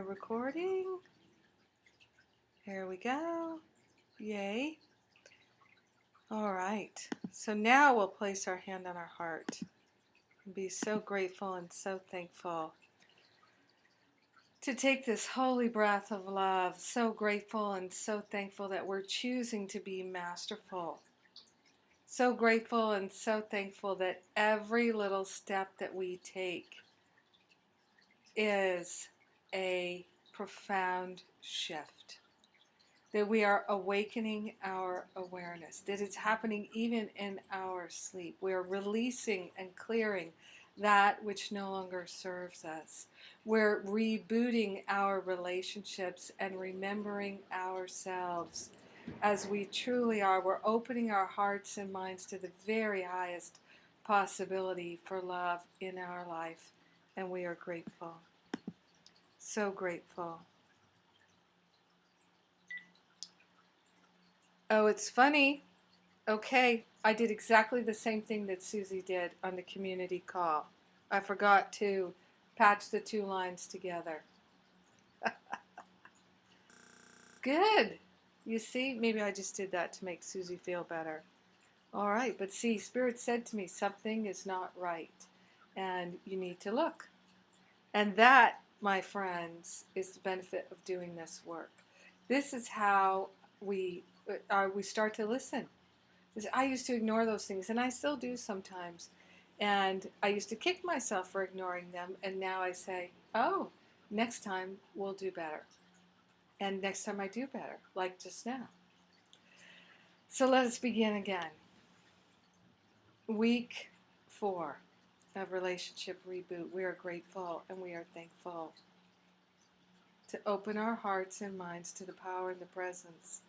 recording. Here we go. Yay. All right. So now we'll place our hand on our heart and be so grateful and so thankful to take this holy breath of love. So grateful and so thankful that we're choosing to be masterful. So grateful and so thankful that every little step that we take is a profound shift. That we are awakening our awareness, that it's happening even in our sleep. We are releasing and clearing that which no longer serves us. We're rebooting our relationships and remembering ourselves as we truly are. We're opening our hearts and minds to the very highest possibility for love in our life, and we are grateful. So grateful. Oh, it's funny. Okay, I did exactly the same thing that Susie did on the community call. I forgot to patch the two lines together. Good. You see, maybe I just did that to make Susie feel better. All right, but see, Spirit said to me, something is not right, and you need to look. And that, my friends, is the benefit of doing this work. This is how we start to listen. I used to ignore those things, and I still do sometimes. And I used to kick myself for ignoring them, and now I say, oh, next time we'll do better. And next time I do better, like just now. So let us begin again. Week 4 of Relationship Reboot. We are grateful and we are thankful to open our hearts and minds to the power and the presence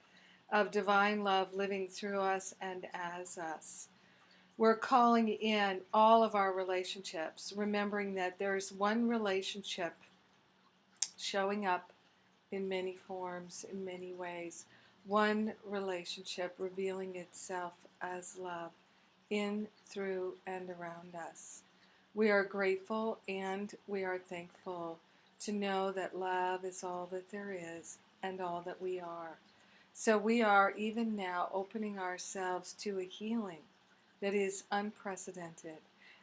of divine love living through us and as us. We're calling in all of our relationships, remembering that there's one relationship showing up in many forms, in many ways. One relationship revealing itself as love in, through, and around us. We are grateful and we are thankful to know that love is all that there is and all that we are. So we are even now opening ourselves to a healing that is unprecedented.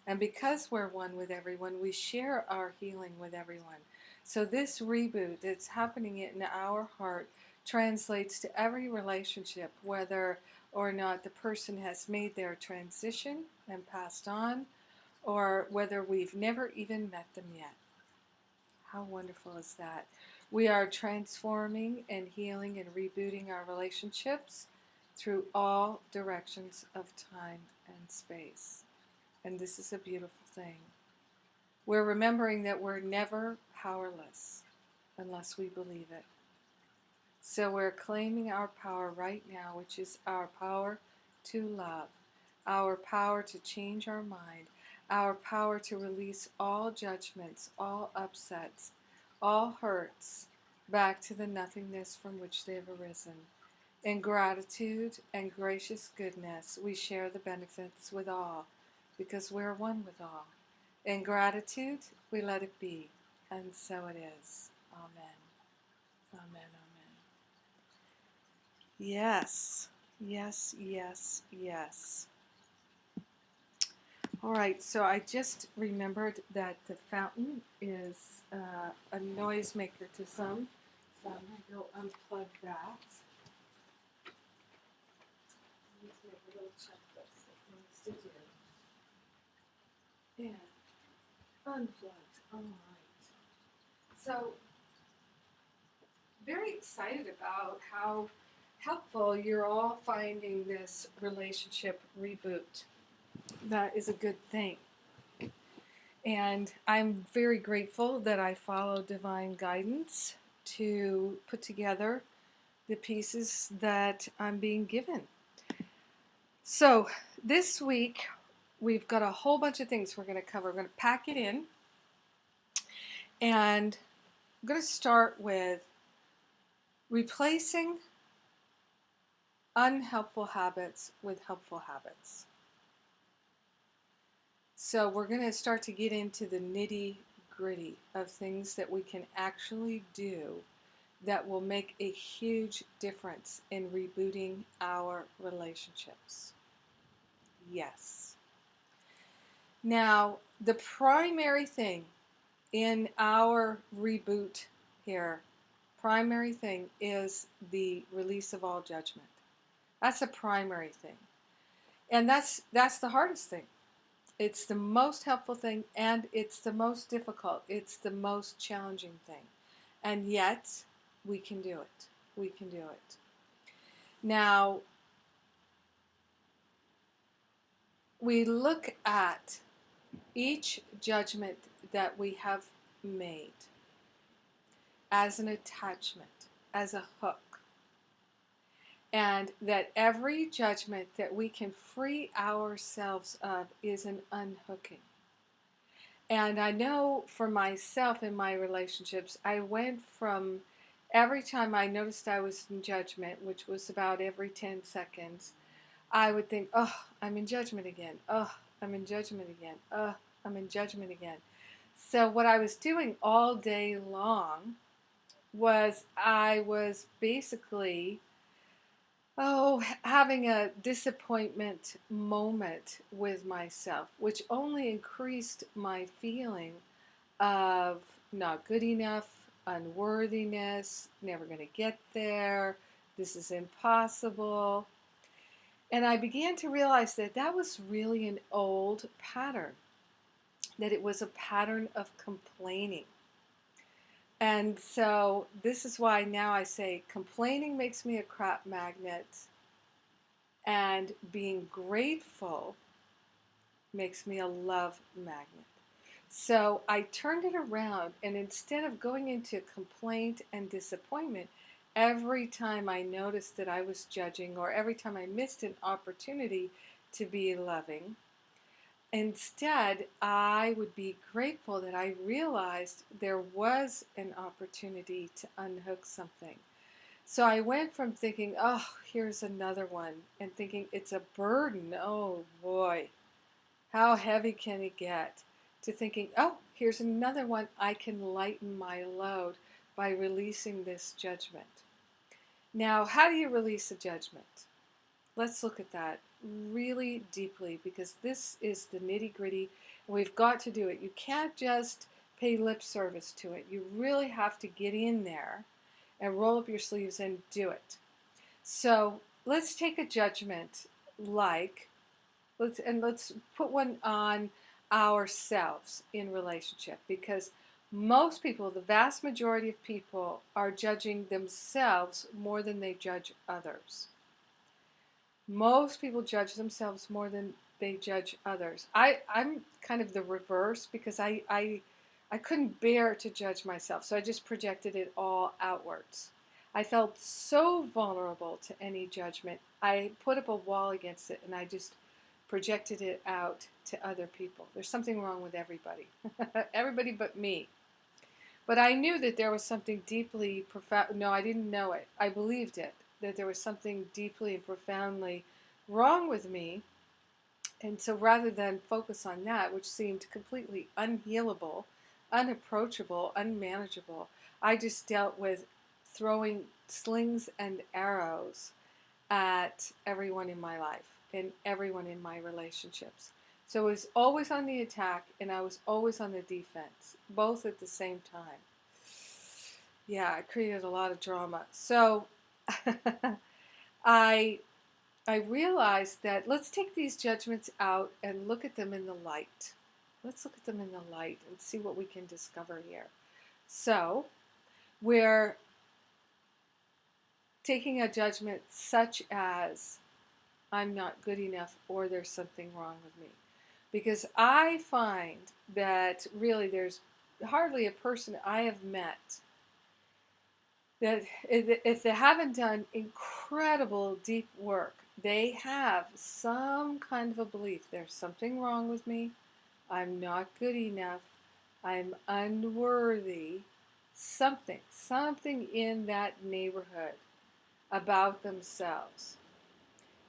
And because we're one with everyone, we share our healing with everyone. So this reboot that's happening in our heart translates to every relationship, whether or not the person has made their transition and passed on, or whether we've never even met them yet. How wonderful is that? We are transforming and healing and rebooting our relationships through all directions of time and space. And this is a beautiful thing. We're remembering that we're never powerless unless we believe it. So we're claiming our power right now, which is our power to love, our power to change our mind, our power to release all judgments, all upsets, all hurts back to the nothingness from which they have arisen. In gratitude and gracious goodness, we share the benefits with all, because we're one with all. In gratitude, we let it be, and so it is. Amen. Amen. Amen. Yes. Yes, yes, yes. All right, so I just remembered that the fountain is a noisemaker to some, so I'm going to go unplug that. I need to make a little checklist of things to do. And unplugged, all right. So, very excited about how helpful you're all finding this relationship reboot. That is a good thing. And I'm very grateful that I follow divine guidance to put together the pieces that I'm being given. So this week, we've got a whole bunch of things we're going to cover. We're going to pack it in. And I'm going to start with replacing unhelpful habits with helpful habits. So we're going to start to get into the nitty nitty-gritty of things that we can actually do that will make a huge difference in rebooting our relationships. Yes. Now, the primary thing in our reboot here, primary thing is the release of all judgment. That's a primary thing. And that's the hardest thing. It's the most helpful thing, and it's the most difficult. It's the most challenging thing. And yet, we can do it. We can do it. Now, we look at each judgment that we have made as an attachment, as a hook. And that every judgment that we can free ourselves of is an unhooking. And I know for myself in my relationships, I went from every time I noticed I was in judgment, which was about every 10 seconds, I would think, oh, I'm in judgment again. Oh, I'm in judgment again. Oh, I'm in judgment again. So what I was doing all day long was I was basically having a disappointment moment with myself, which only increased my feeling of not good enough, unworthiness, never going to get there, this is impossible. And I began to realize that that was really an old pattern, that it was a pattern of complaining. And so this is why now I say complaining makes me a crap magnet, and being grateful makes me a love magnet. So I turned it around, and instead of going into complaint and disappointment every time I noticed that I was judging, or every time I missed an opportunity to be loving, instead, I would be grateful that I realized there was an opportunity to unhook something. So I went from thinking, oh, here's another one, and thinking it's a burden, oh boy, how heavy can it get, to thinking, oh, here's another one, I can lighten my load by releasing this judgment. Now, how do you release a judgment? Let's look at that really deeply, because this is the nitty-gritty, and we've got to do it. You can't just pay lip service to it. You really have to get in there and roll up your sleeves and do it. So let's take a judgment like, let's put one on ourselves in relationship, because most people, the vast majority of people, are judging themselves more than they judge others. Most people judge themselves more than they judge others. I'm kind of the reverse, because I couldn't bear to judge myself, so I just projected it all outwards. I felt so vulnerable to any judgment. I put up a wall against it, and I just projected it out to other people. There's something wrong with everybody. Everybody but me. But I knew that there was something deeply profound. No, I didn't know it. I believed it, that there was something deeply and profoundly wrong with me. And so rather than focus on that, which seemed completely unhealable, unapproachable, unmanageable, I just dealt with throwing slings and arrows at everyone in my life and everyone in my relationships. So I was always on the attack, and I was always on the defense, both at the same time. Yeah, I created a lot of drama. So I realized that let's take these judgments out and look at them in the light. Let's look at them in the light and see what we can discover here. So we're taking a judgment such as, I'm not good enough, or there's something wrong with me. Because I find that really there's hardly a person I have met that if they haven't done incredible deep work, they have some kind of a belief, there's something wrong with me, I'm not good enough, I'm unworthy, something in that neighborhood about themselves.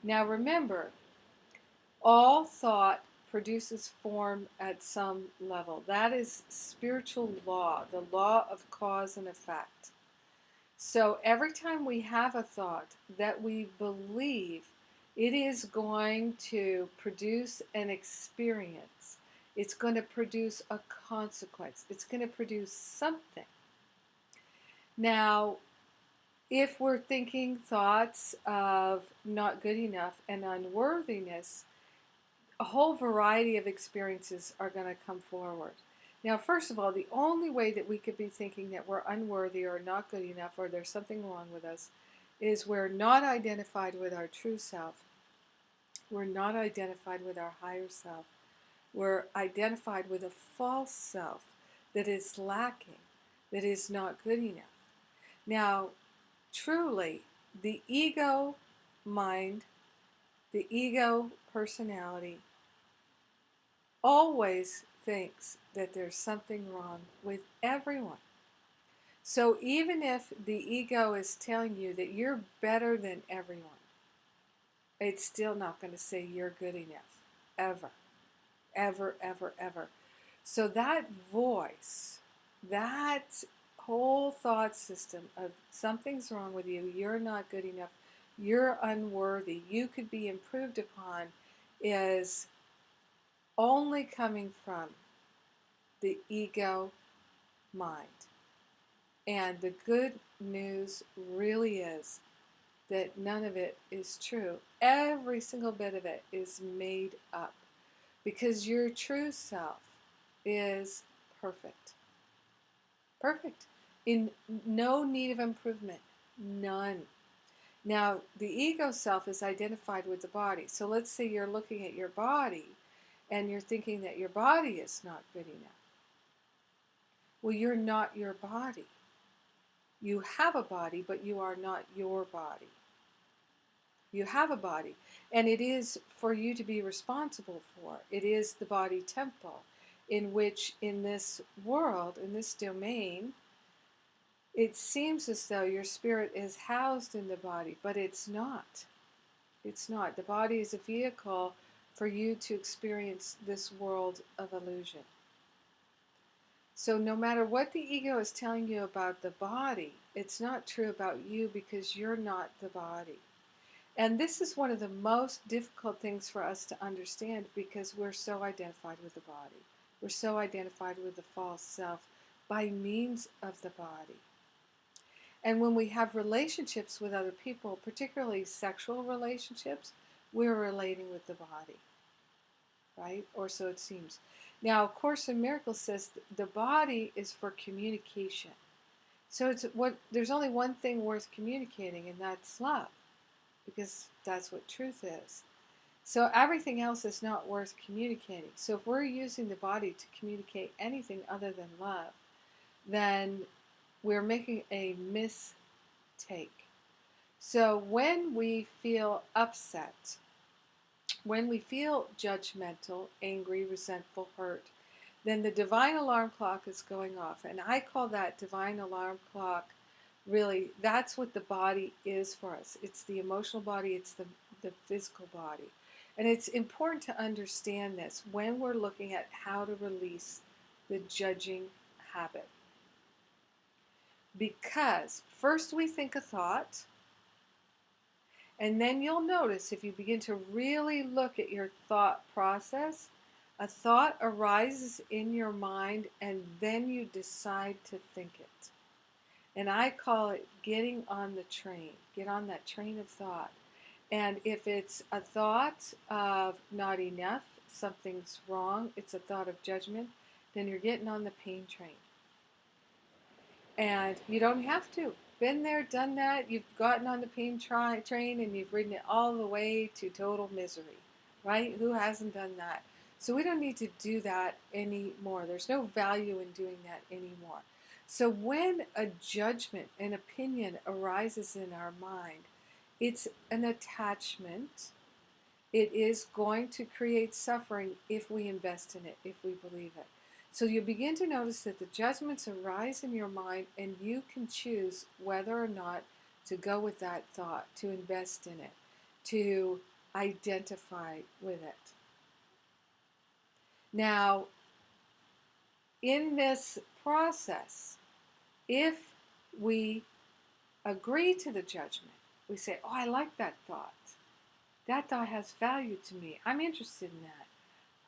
Now remember, all thought produces form at some level. That is spiritual law, the law of cause and effect. So every time we have a thought that we believe, it is going to produce an experience. It's going to produce a consequence. It's going to produce something. Now, if we're thinking thoughts of not good enough and unworthiness, a whole variety of experiences are going to come forward. Now, first of all, the only way that we could be thinking that we're unworthy or not good enough or there's something wrong with us is we're not identified with our true self. We're not identified with our higher self. We're identified with a false self that is lacking, that is not good enough. Now, truly, the ego mind, the ego personality, always thinks that there's something wrong with everyone. So even if the ego is telling you that you're better than everyone, it's still not going to say you're good enough. Ever. Ever, ever, ever. So that voice, that whole thought system of something's wrong with you, you're not good enough, you're unworthy, you could be improved upon, is only coming from the ego mind. And the good news really is that none of it is true. Every single bit of it is made up because your true self is perfect. Perfect. In no need of improvement. None. Now, the ego self is identified with the body. So let's say you're looking at your body and you're thinking that your body is not good enough. Well, you're not your body. You have a body, but you are not your body. You have a body, and it is for you to be responsible for. It is the body temple in which, in this world, in this domain, it seems as though your spirit is housed in the body, but it's not. It's not. The body is a vehicle for you to experience this world of illusion. So no matter what the ego is telling you about the body, it's not true about you because you're not the body. And this is one of the most difficult things for us to understand because we're so identified with the body. We're so identified with the false self by means of the body. And when we have relationships with other people, particularly sexual relationships, we're relating with the body, right? Or so it seems. Now, A Course in Miracles says the body is for communication. So there's only one thing worth communicating, and that's love, because that's what truth is. So everything else is not worth communicating. So if we're using the body to communicate anything other than love, then we're making a mistake. So when we feel upset, when we feel judgmental, angry, resentful, hurt, then the divine alarm clock is going off. And I call that divine alarm clock, really, that's what the body is for us. It's the emotional body, it's the physical body. And it's important to understand this when we're looking at how to release the judging habit. Because first we think a thought, and then you'll notice if you begin to really look at your thought process, a thought arises in your mind and then you decide to think it. And I call it getting on the train. Get on that train of thought. And if it's a thought of not enough, something's wrong, it's a thought of judgment, then you're getting on the pain train. And you don't have to. Been there, done that. You've gotten on the pain train and you've ridden it all the way to total misery, right? Who hasn't done that? So we don't need to do that anymore. There's no value in doing that anymore. So when a judgment, an opinion arises in our mind, it's an attachment. It is going to create suffering if we invest in it, if we believe it. So you begin to notice that the judgments arise in your mind and you can choose whether or not to go with that thought, to invest in it, to identify with it. Now, in this process, if we agree to the judgment, we say, oh, I like that thought. That thought has value to me. I'm interested in that.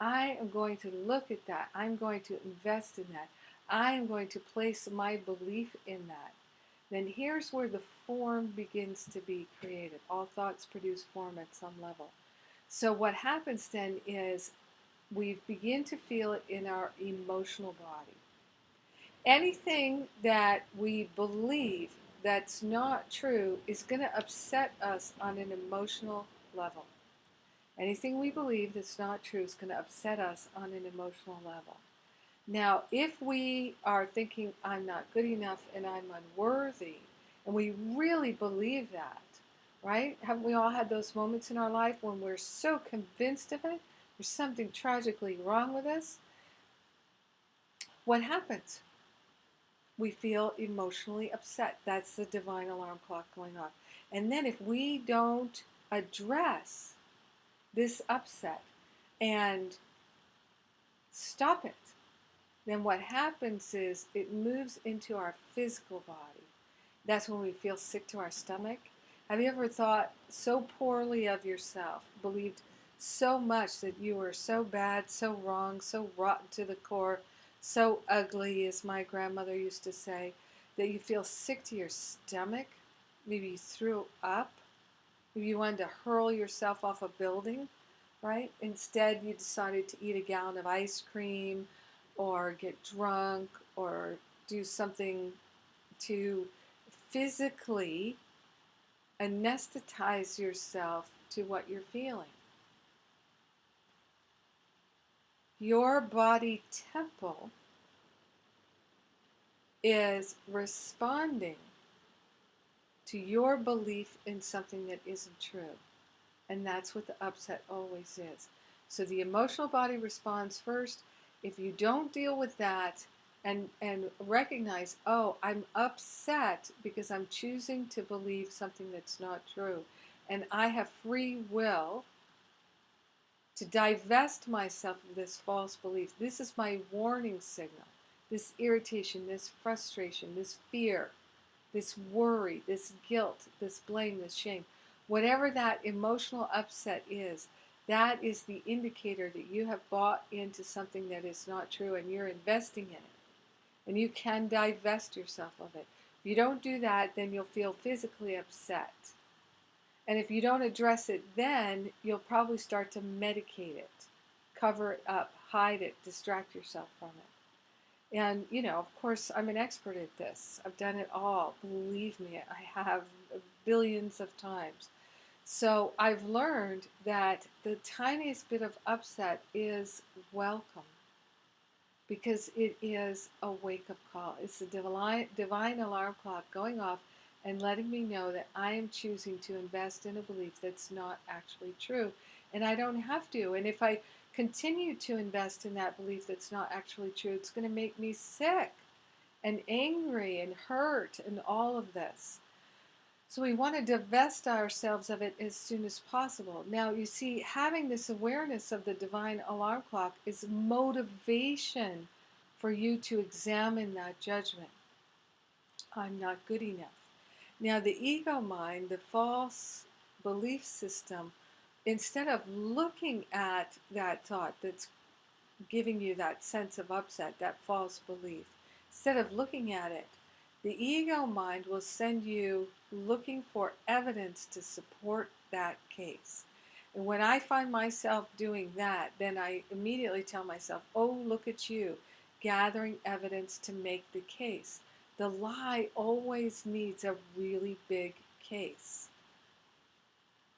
I am going to look at that. I'm going to invest in that. I am going to place my belief in that. Then here's where the form begins to be created. All thoughts produce form at some level. So what happens then is we begin to feel it in our emotional body. Anything that we believe that's not true is going to upset us on an emotional level. Anything we believe that's not true is going to upset us on an emotional level. Now, if we are thinking, I'm not good enough and I'm unworthy, and we really believe that, right? Haven't we all had those moments in our life when we're so convinced of it, there's something tragically wrong with us? What happens? We feel emotionally upset. That's the divine alarm clock going off. And then if we don't address this upset and stop it, then what happens is it moves into our physical body. That's when we feel sick to our stomach. Have you ever thought so poorly of yourself, believed so much that you were so bad, so wrong, so rotten to the core, so ugly, as my grandmother used to say, that you feel sick to your stomach? Maybe you threw up. Maybe you wanted to hurl yourself off a building, right? Instead, you decided to eat a gallon of ice cream or get drunk or do something to physically anesthetize yourself to what you're feeling. Your body temple is responding to your belief in something that isn't true. And that's what the upset always is. So the emotional body responds first. If you don't deal with that and recognize, oh, I'm upset because I'm choosing to believe something that's not true, and I have free will to divest myself of this false belief. This is my warning signal. This irritation, this frustration, this fear, this worry, this guilt, this blame, this shame. Whatever that emotional upset is, that is the indicator that you have bought into something that is not true and you're investing in it. And you can divest yourself of it. If you don't do that, then you'll feel physically upset. And if you don't address it then, you'll probably start to medicate it, cover it up, hide it, distract yourself from it. And, you know, of course, I'm an expert at this. I've done it all. Believe me, I have billions of times. So I've learned that the tiniest bit of upset is welcome because it is a wake-up call. It's a divine alarm clock going off and letting me know that I am choosing to invest in a belief that's not actually true. And I don't have to. And if I continue to invest in that belief that's not actually true, it's going to make me sick and angry and hurt and all of this. So we want to divest ourselves of it as soon as possible. Now, you see, having this awareness of the divine alarm clock is motivation for you to examine that judgment. I'm not good enough. Now, the ego mind, the false belief system, instead of looking at that thought that's giving you that sense of upset, that false belief, instead of looking at it, the ego mind will send you looking for evidence to support that case. And when I find myself doing that, then I immediately tell myself, oh, look at you, gathering evidence to make the case. The lie always needs a really big case.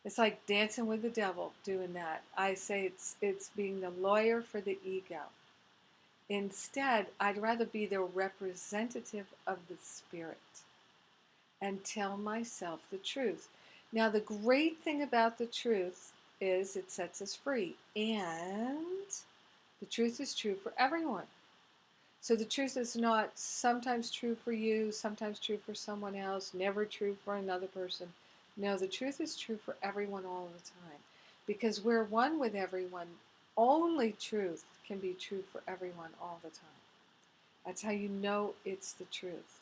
It's like dancing with the devil doing that. I say it's being the lawyer for the ego. Instead, I'd rather be the representative of the spirit and tell myself the truth. Now, the great thing about the truth is it sets us free, and the truth is true for everyone. So the truth is not sometimes true for you, sometimes true for someone else, never true for another person. No, the truth is true for everyone all the time because we're one with everyone. Only truth can be true for everyone all the time. That's how you know it's the truth.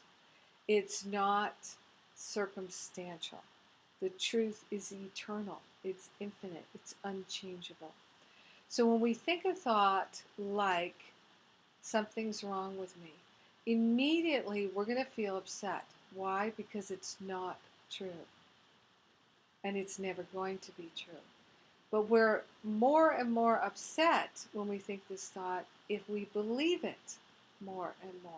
It's not circumstantial. The truth is eternal, it's infinite, it's unchangeable. So when we think a thought like, something's wrong with me, immediately we're going to feel upset. Why? Because it's not true. And it's never going to be true. But we're more and more upset when we think this thought if we believe it more and more.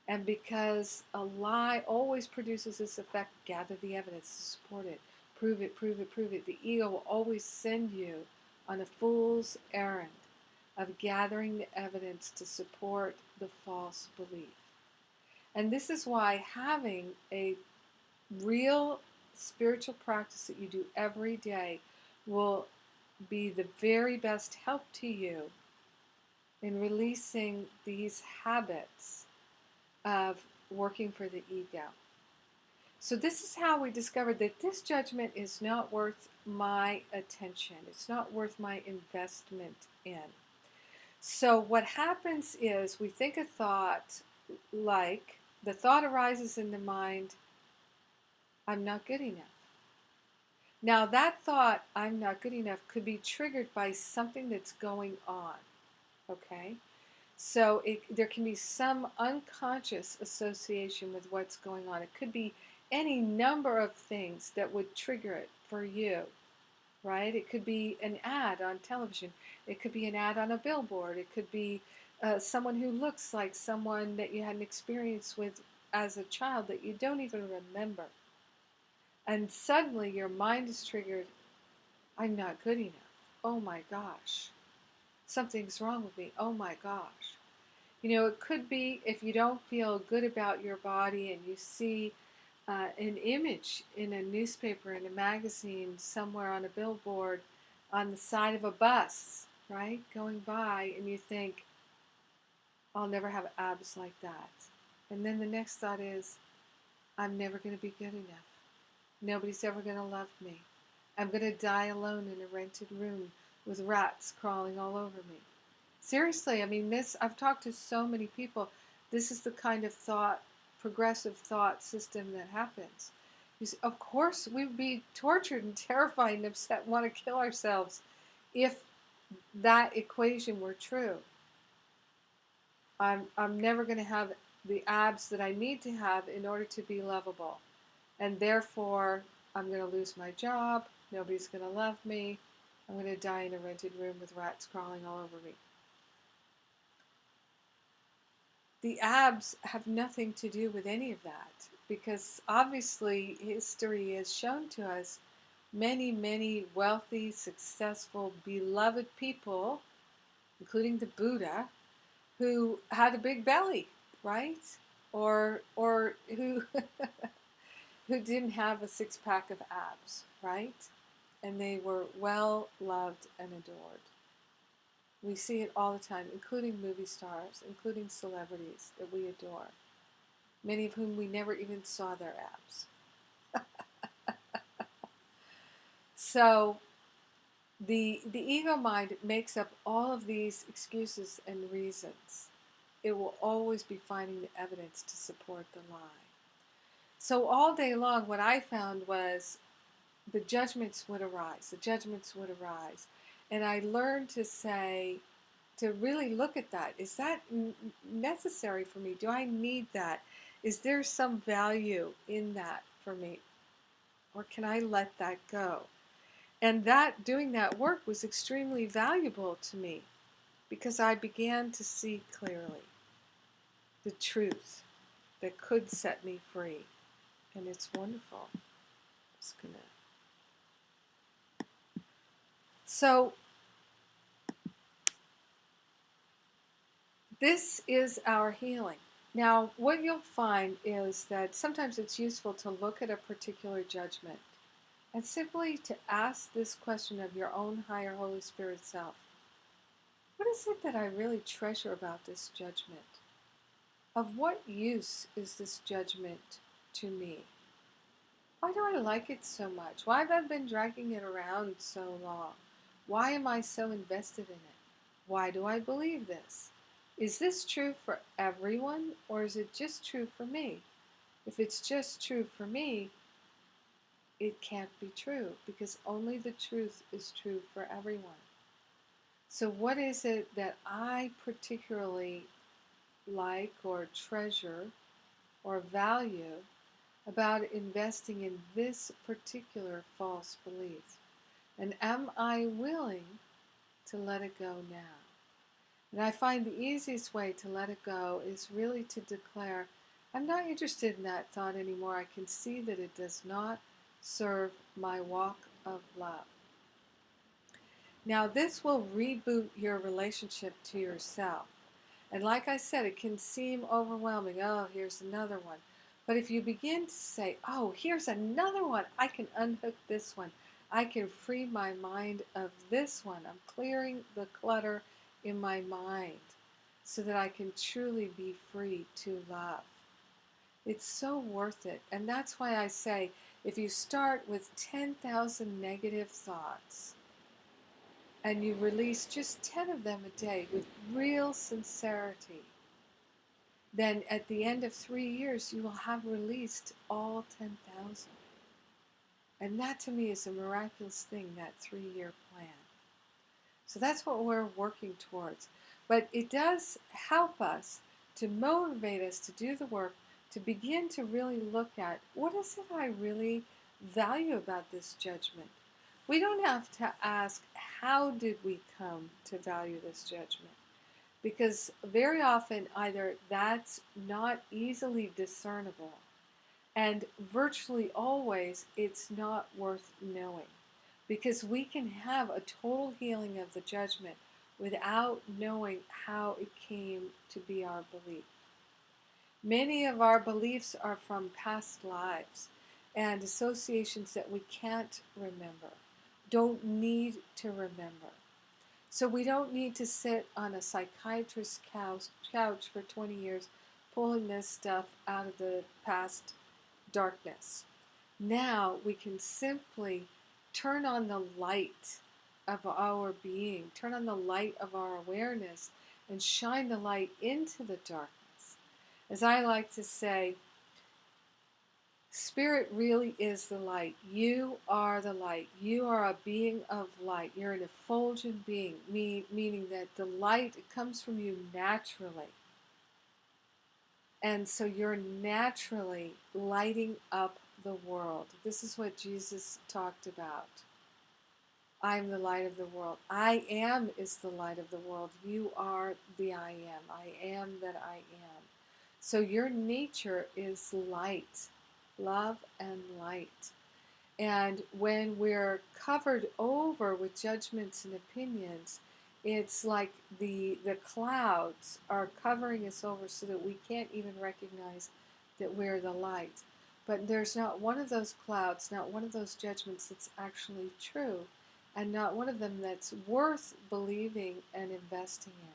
And because a lie always produces this effect, gather the evidence to support it, prove it, prove it, prove it. The ego will always send you on a fool's errand of gathering the evidence to support the false belief. And this is why having a real spiritual practice that you do every day will be the very best help to you in releasing these habits of working for the ego. So this is how we discovered that this judgment is not worth my attention. It's not worth my investment in. So what happens is we think a thought like, the thought arises in the mind, I'm not good enough. Now that thought, I'm not good enough, could be triggered by something that's going on, okay? So there can be some unconscious association with what's going on. It could be any number of things that would trigger it for you, right? It could be an ad on television. It could be an ad on a billboard. It could be someone who looks like someone that you had an experience with as a child that you don't even remember. And suddenly your mind is triggered, I'm not good enough. Oh my gosh. Something's wrong with me. Oh my gosh. You know, it could be if you don't feel good about your body and you see an image in a newspaper, in a magazine, somewhere on a billboard, on the side of a bus, right, going by, and you think, I'll never have abs like that. And then the next thought is, I'm never going to be good enough. Nobody's ever going to love me. I'm going to die alone in a rented room with rats crawling all over me. Seriously, I mean, I've talked to so many people. This is the kind of thought, progressive thought system that happens. Of course, we'd be tortured and terrified and upset and want to kill ourselves if that equation were true. I'm never going to have the abs that I need to have in order to be lovable. And therefore, I'm going to lose my job. Nobody's going to love me. I'm going to die in a rented room with rats crawling all over me. The abs have nothing to do with any of that, because obviously history has shown to us many, many wealthy, successful, beloved people, including the Buddha, who had a big belly, right? Or who who didn't have a six-pack of abs, right? And they were well loved and adored. We see it all the time, including movie stars, including celebrities that we adore, many of whom we never even saw their abs. So the ego mind makes up all of these excuses and reasons. It will always be finding the evidence to support the lie. So all day long, what I found was the judgments would arise. The judgments would arise. And I learned to say, to really look at that. Is that necessary for me? Do I need that? Is there some value in that for me? Or can I let that go? And doing that work was extremely valuable to me because I began to see clearly the truth that could set me free. And it's wonderful. So this is our healing. Now, what you'll find is that sometimes it's useful to look at a particular judgment and simply to ask this question of your own higher Holy Spirit self. What is it that I really treasure about this judgment? Of what use is this judgment to me? Why do I like it so much? Why have I been dragging it around so long? Why am I so invested in it? Why do I believe this? Is this true for everyone, or is it just true for me? If it's just true for me, it can't be true, because only the truth is true for everyone. So what is it that I particularly like or treasure or value about investing in this particular false belief? And am I willing to let it go now? And I find the easiest way to let it go is really to declare, I'm not interested in that thought anymore. I can see that it does not serve my walk of love. Now, this will reboot your relationship to yourself. And like I said, it can seem overwhelming. Oh, here's another one. But if you begin to say, oh, here's another one, I can unhook this one. I can free my mind of this one. I'm clearing the clutter in my mind so that I can truly be free to love. It's so worth it. And that's why I say, if you start with 10,000 negative thoughts, and you release just 10 of them a day with real sincerity, then at the end of 3 years, you will have released all 10,000. And that to me is a miraculous thing, that 3-year plan. So that's what we're working towards. But it does help us to motivate us to do the work, to begin to really look at, what is it I really value about this judgment? We don't have to ask, how did we come to value this judgment? Because very often either that's not easily discernible, and virtually always it's not worth knowing. Because we can have a total healing of the judgment without knowing how it came to be our belief. Many of our beliefs are from past lives and associations that we can't remember, don't need to remember. So we don't need to sit on a psychiatrist's couch for 20 years pulling this stuff out of the past darkness. Now we can simply turn on the light of our being, turn on the light of our awareness, and shine the light into the darkness. As I like to say, Spirit really is the light. You are the light. You are a being of light. You're an effulgent being, meaning that the light comes from you naturally. And so you're naturally lighting up the world. This is what Jesus talked about. I'm the light of the world. I am is the light of the world. You are the I am. I am that I am. So your nature is light, love and light. And when we're covered over with judgments and opinions, it's like the clouds are covering us over so that we can't even recognize that we're the light. But there's not one of those clouds, not one of those judgments that's actually true, and not one of them that's worth believing and investing in.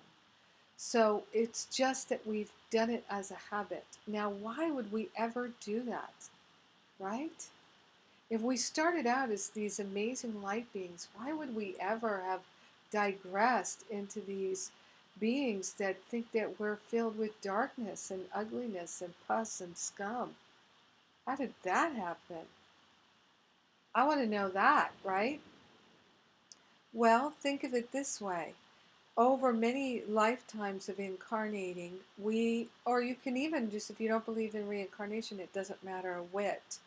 So it's just that we've done it as a habit. Now, why would we ever do that, right? If we started out as these amazing light beings, why would we ever have digressed into these beings that think that we're filled with darkness and ugliness and pus and scum? How did that happen? I want to know that, right? Well, think of it this way. Over many lifetimes of incarnating, or you can even just, if you don't believe in reincarnation, it doesn't matter a whit.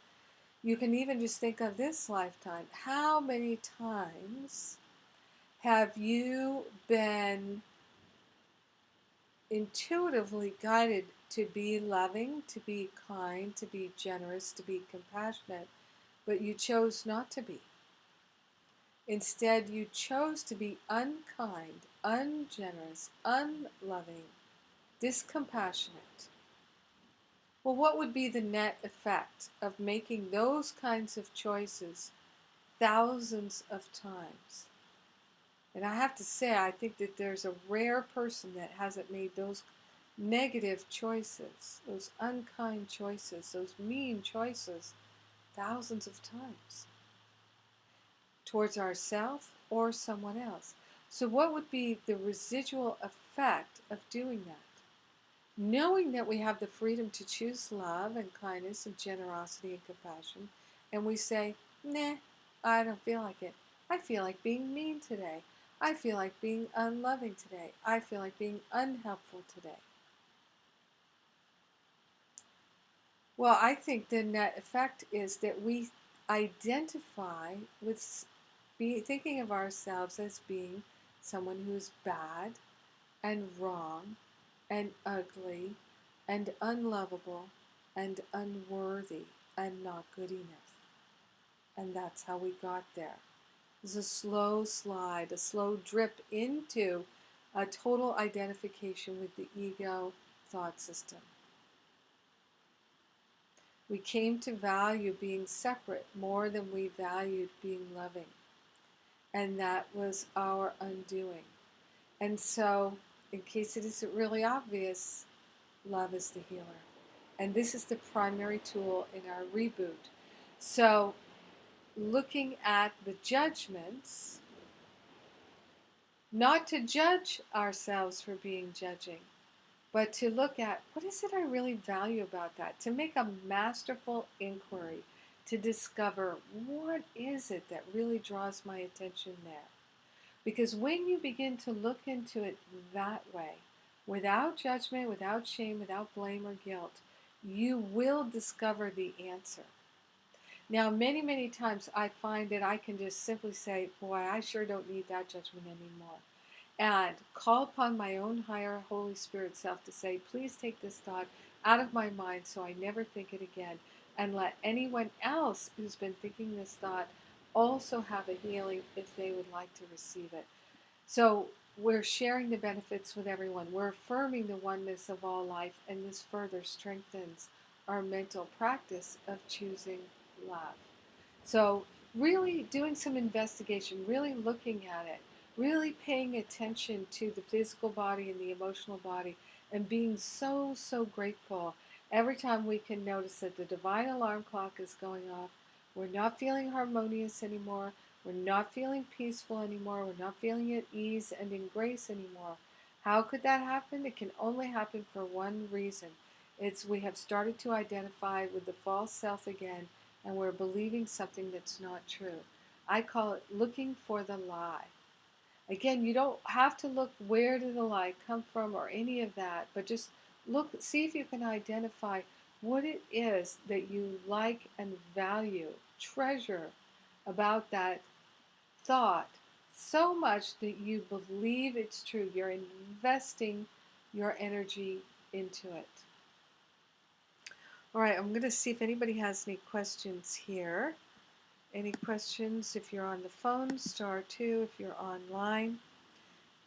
You can even just think of this lifetime. How many times have you been intuitively guided to be loving, to be kind, to be generous, to be compassionate, but you chose not to be? Instead, you chose to be unkind, ungenerous, unloving, discompassionate. Well, what would be the net effect of making those kinds of choices thousands of times? And I have to say, I think that there's a rare person that hasn't made those negative choices, those unkind choices, those mean choices thousands of times towards ourselves or someone else. So what would be the residual effect of doing that? Knowing that we have the freedom to choose love and kindness and generosity and compassion, and we say, nah, I don't feel like it. I feel like being mean today. I feel like being unloving today. I feel like being unhelpful today. Well, I think the net effect is that we identify with thinking of ourselves as being someone who's bad and wrong and ugly and unlovable and unworthy and not good enough. And that's how we got there. It's a slow slide, a slow drip into a total identification with the ego thought system. We came to value being separate more than we valued being loving. And that was our undoing. And so, in case it isn't really obvious, love is the healer. And this is the primary tool in our reboot. So, looking at the judgments, not to judge ourselves for being judging, but to look at what is it I really value about that, to make a masterful inquiry, to discover what is it that really draws my attention there. Because when you begin to look into it that way, without judgment, without shame, without blame or guilt, you will discover the answer. Now, many, many times I find that I can just simply say, boy, I sure don't need that judgment anymore. And call upon my own higher Holy Spirit self to say, please take this thought out of my mind so I never think it again. And let anyone else who's been thinking this thought also have a healing if they would like to receive it. So we're sharing the benefits with everyone. We're affirming the oneness of all life, and this further strengthens our mental practice of choosing love. So really doing some investigation, really looking at it, really paying attention to the physical body and the emotional body, and being so, so grateful every time we can notice that the divine alarm clock is going off. We're not feeling harmonious anymore. We're not feeling peaceful anymore. We're not feeling at ease and in grace anymore. How could that happen? It can only happen for one reason. It's we have started to identify with the false self again, and we're believing something that's not true. I call it looking for the lie. Again, you don't have to look where did the lie come from or any of that, but just look, see if you can identify what it is that you like and value, treasure about that thought so much that you believe it's true. You're investing your energy into it. All right, I'm going to see if anybody has any questions here. Any questions? If you're on the phone, *2. If you're online,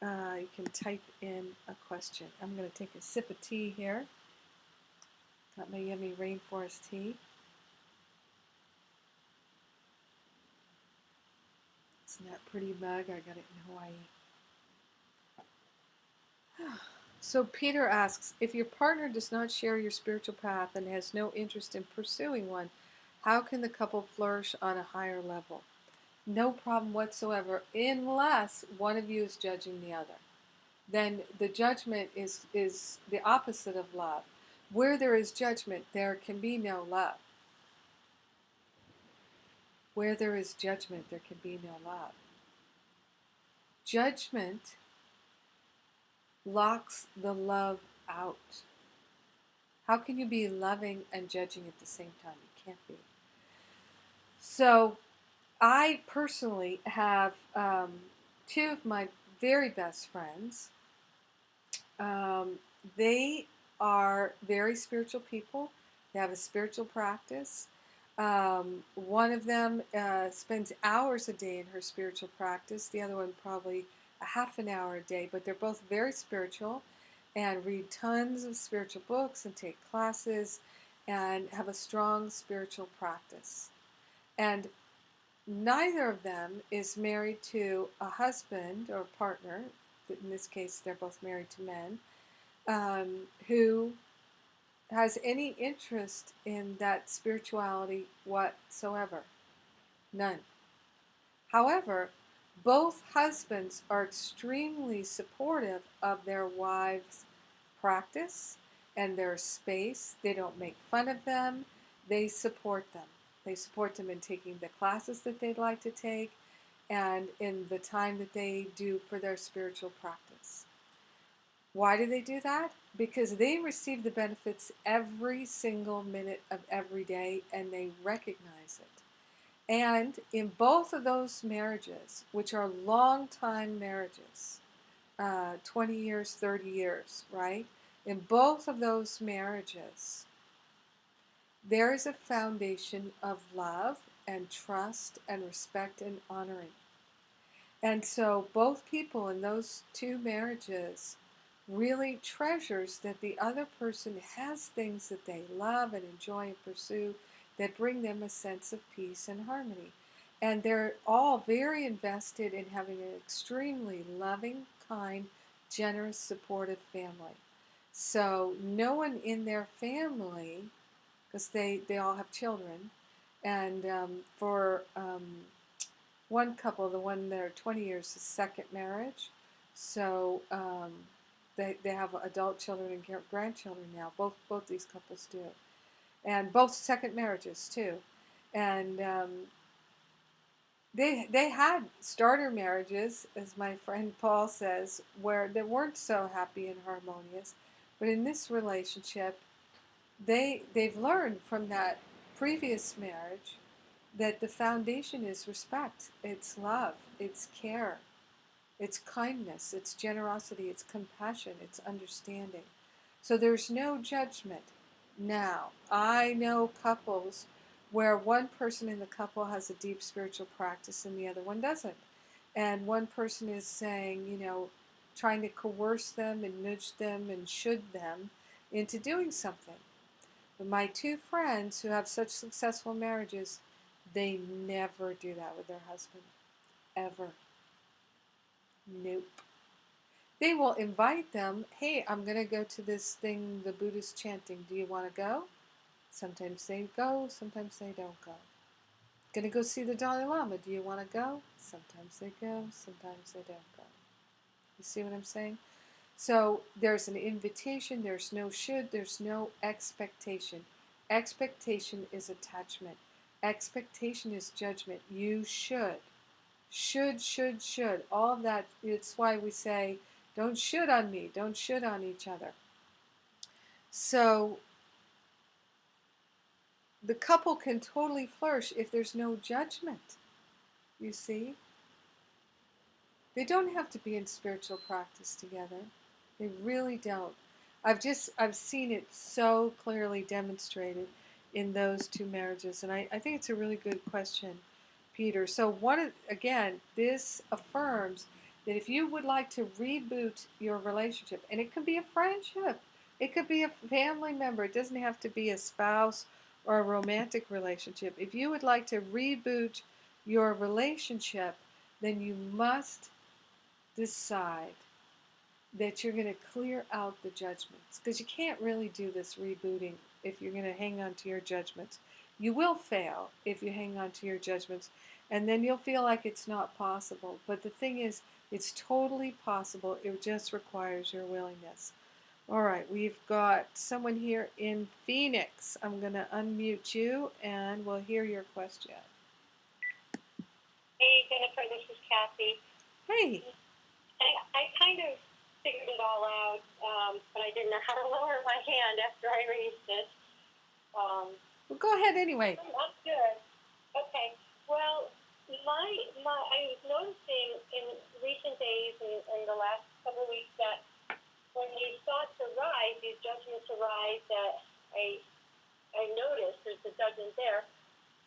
you can type in a question. I'm going to take a sip of tea here. Got my yummy rainforest tea. Isn't that pretty mug? I got it in Hawaii. So Peter asks, if your partner does not share your spiritual path and has no interest in pursuing one, how can the couple flourish on a higher level? No problem whatsoever, unless one of you is judging the other. Then the judgment is the opposite of love. Where there is judgment, there can be no love. Where there is judgment, there can be no love. Judgment locks the love out. How can you be loving and judging at the same time? You can't be. So I personally have two of my very best friends. They are very spiritual people. They have a spiritual practice. One of them spends hours a day in her spiritual practice. The other one probably a half an hour a day. But they're both very spiritual and read tons of spiritual books and take classes and have a strong spiritual practice. And neither of them is married to a husband or partner. In this case, they're both married to men, who has any interest in that spirituality whatsoever. None. However, Both husbands are extremely supportive of their wives' practice and their space. They don't make fun of them. They support them. They support them in taking the classes that they'd like to take and in the time that they do for their spiritual practice. Why do they do that? Because they receive the benefits every single minute of every day and they recognize it. And in both of those marriages, which are long time marriages, 20 years, 30 years, right? In both of those marriages, there is a foundation of love and trust and respect and honoring. And so both people in those two marriages really treasures that the other person has things that they love and enjoy and pursue that bring them a sense of peace and harmony. And they're all very invested in having an extremely loving, kind, generous, supportive family. So no one in their family, because they all have children, and for one couple, the one that are 20 years, is second marriage. So they have adult children and grandchildren now. Both these couples do, and both second marriages too. And they had starter marriages, as my friend Paul says, where they weren't so happy and harmonious. But in this relationship, they've learned from that previous marriage that the foundation is respect, it's love, it's care, it's kindness, it's generosity, it's compassion, it's understanding. So there's no judgment. Now, I know couples where one person in the couple has a deep spiritual practice and the other one doesn't. And one person is saying, trying to coerce them and nudge them and should them into doing something. But my two friends who have such successful marriages, they never do that with their husband. Ever. Nope. They will invite them, hey, I'm going to go to this thing the Buddha's chanting. Do you want to go? Sometimes they go, sometimes they don't go. Going to go see the Dalai Lama. Do you want to go? Sometimes they go, sometimes they don't go. You see what I'm saying? So there's an invitation, there's no should, there's no expectation. Expectation is attachment. Expectation is judgment. You should. Should. All of that, it's why we say, don't should on me, don't should on each other. So the couple can totally flourish if there's no judgment. You see? They don't have to be in spiritual practice together. They really don't. I've seen it so clearly demonstrated in those two marriages, and I think it's a really good question, Peter. So again, this affirms that if you would like to reboot your relationship, and it could be a friendship, it could be a family member, it doesn't have to be a spouse or a romantic relationship. If you would like to reboot your relationship, then you must decide that you're going to clear out the judgments, because you can't really do this rebooting if you're going to hang on to your judgments. You will fail if you hang on to your judgments, and then you'll feel like it's not possible. But the thing is, it's totally possible. It just requires your willingness. All right, we've got someone here in Phoenix. I'm going to unmute you, and we'll hear your question. Hey, Jennifer, this is Kathy. Hey. I kind of figured it all out, but I didn't know how to lower my hand after I raised it. Well, go ahead anyway. I'm good. Okay. Well, I was noticing in recent days and the last couple of weeks that when these thoughts arise, these judgments arise, that I notice there's a judgment there,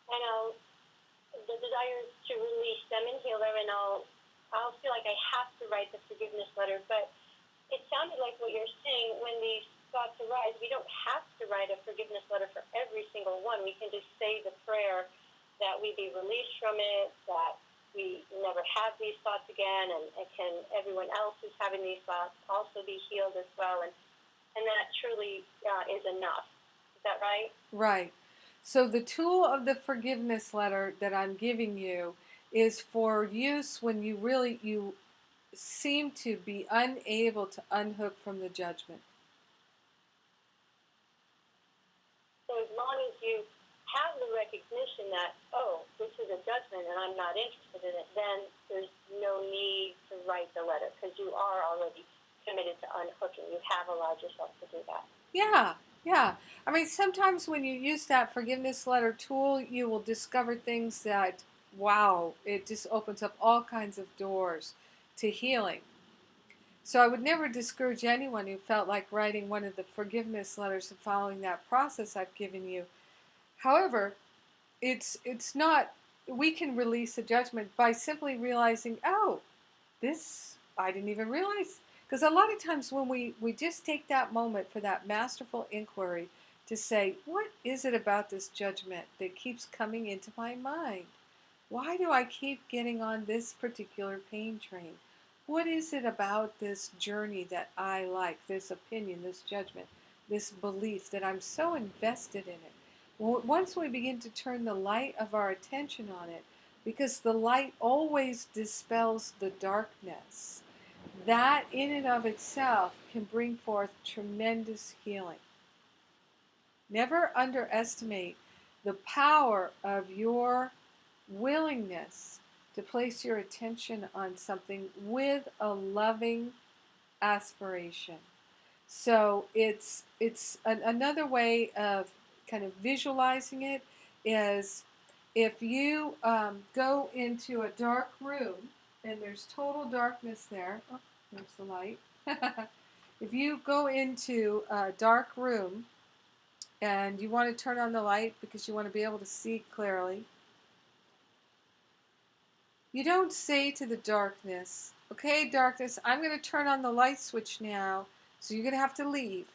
and the desire is to release them and heal them, and I'll feel like I have to write the forgiveness letter. But it sounded like what you're saying, when these thoughts arise, we don't have to write a forgiveness letter for every single one. We can just say the prayer that we be released from it, that we never have these thoughts again, and can everyone else who's having these thoughts also be healed as well. And that truly is enough. Is that right? Right. So the tool of the forgiveness letter that I'm giving you is for use when you seem to be unable to unhook from the judgment. So as long as you have the recognition that, oh, this is a judgment and I'm not interested in it, then there's no need to write the letter because you are already committed to unhooking. You have allowed yourself to do that. Yeah, yeah. I mean, sometimes when you use that forgiveness letter tool, you will discover things that, wow, it just opens up all kinds of doors to healing. So I would never discourage anyone who felt like writing one of the forgiveness letters and following that process I've given you. However, it's not, we can release a judgment by simply realizing, oh, this I didn't even realize. Because a lot of times when we just take that moment for that masterful inquiry to say, what is it about this judgment that keeps coming into my mind? Why do I keep getting on this particular pain train? What is it about this journey that I like, this opinion, this judgment, this belief that I'm so invested in it? Well, once we begin to turn the light of our attention on it, because the light always dispels the darkness, that in and of itself can bring forth tremendous healing. Never underestimate the power of your willingness to place your attention on something with a loving aspiration. So it's another way of kind of visualizing it is if you go into a dark room and there's total darkness there. Oh, there's the light. If you go into a dark room and you want to turn on the light because you want to be able to see clearly, you don't say to the darkness, okay, darkness, I'm going to turn on the light switch now, so you're going to have to leave.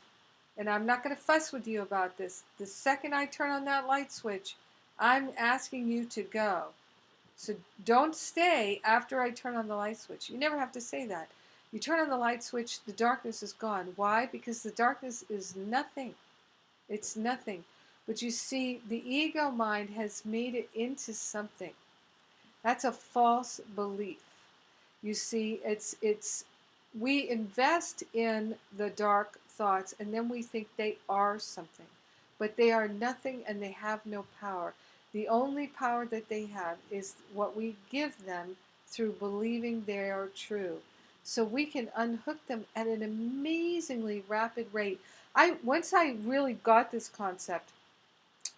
And I'm not going to fuss with you about this. The second I turn on that light switch, I'm asking you to go. So don't stay after I turn on the light switch. You never have to say that. You turn on the light switch, the darkness is gone. Why? Because the darkness is nothing. It's nothing. But you see, the ego mind has made it into something. That's a false belief. You see, it's we invest in the dark thoughts and then we think they are something. But they are nothing and they have no power. The only power that they have is what we give them through believing they are true. So we can unhook them at an amazingly rapid rate. Once I really got this concept,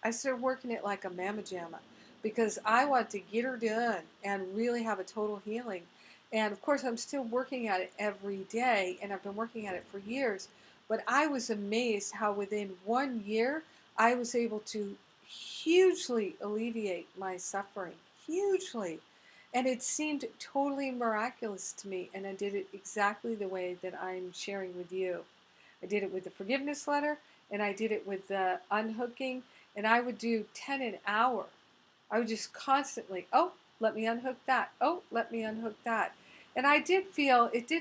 I started working it like a mamma jamma because I want to get her done and really have a total healing. And of course, I'm still working at it every day, and I've been working at it for years. But I was amazed how within 1 year, I was able to hugely alleviate my suffering. Hugely. And it seemed totally miraculous to me, and I did it exactly the way that I'm sharing with you. I did it with the forgiveness letter, and I did it with the unhooking, and I would do 10 an hour. I would just constantly, oh, let me unhook that. Oh, let me unhook that. And it did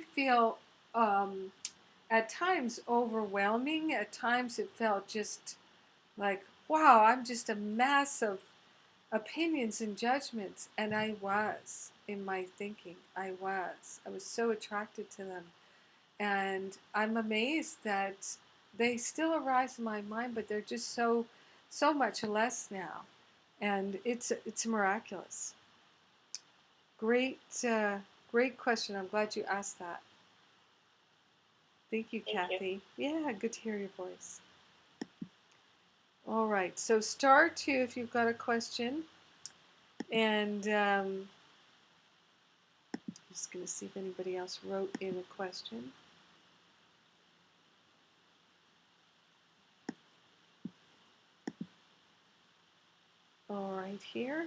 feel at times overwhelming. At times it felt just like, wow, I'm just a mass of opinions and judgments. And I was in my thinking. I was so attracted to them. And I'm amazed that they still arise in my mind, but they're just so much less now. And it's miraculous. Great, great question. I'm glad you asked that. Thank you, Kathy. Yeah, good to hear your voice. All right, so star 2 if you've got a question. And I'm just going to see if anybody else wrote in a question. All right, here.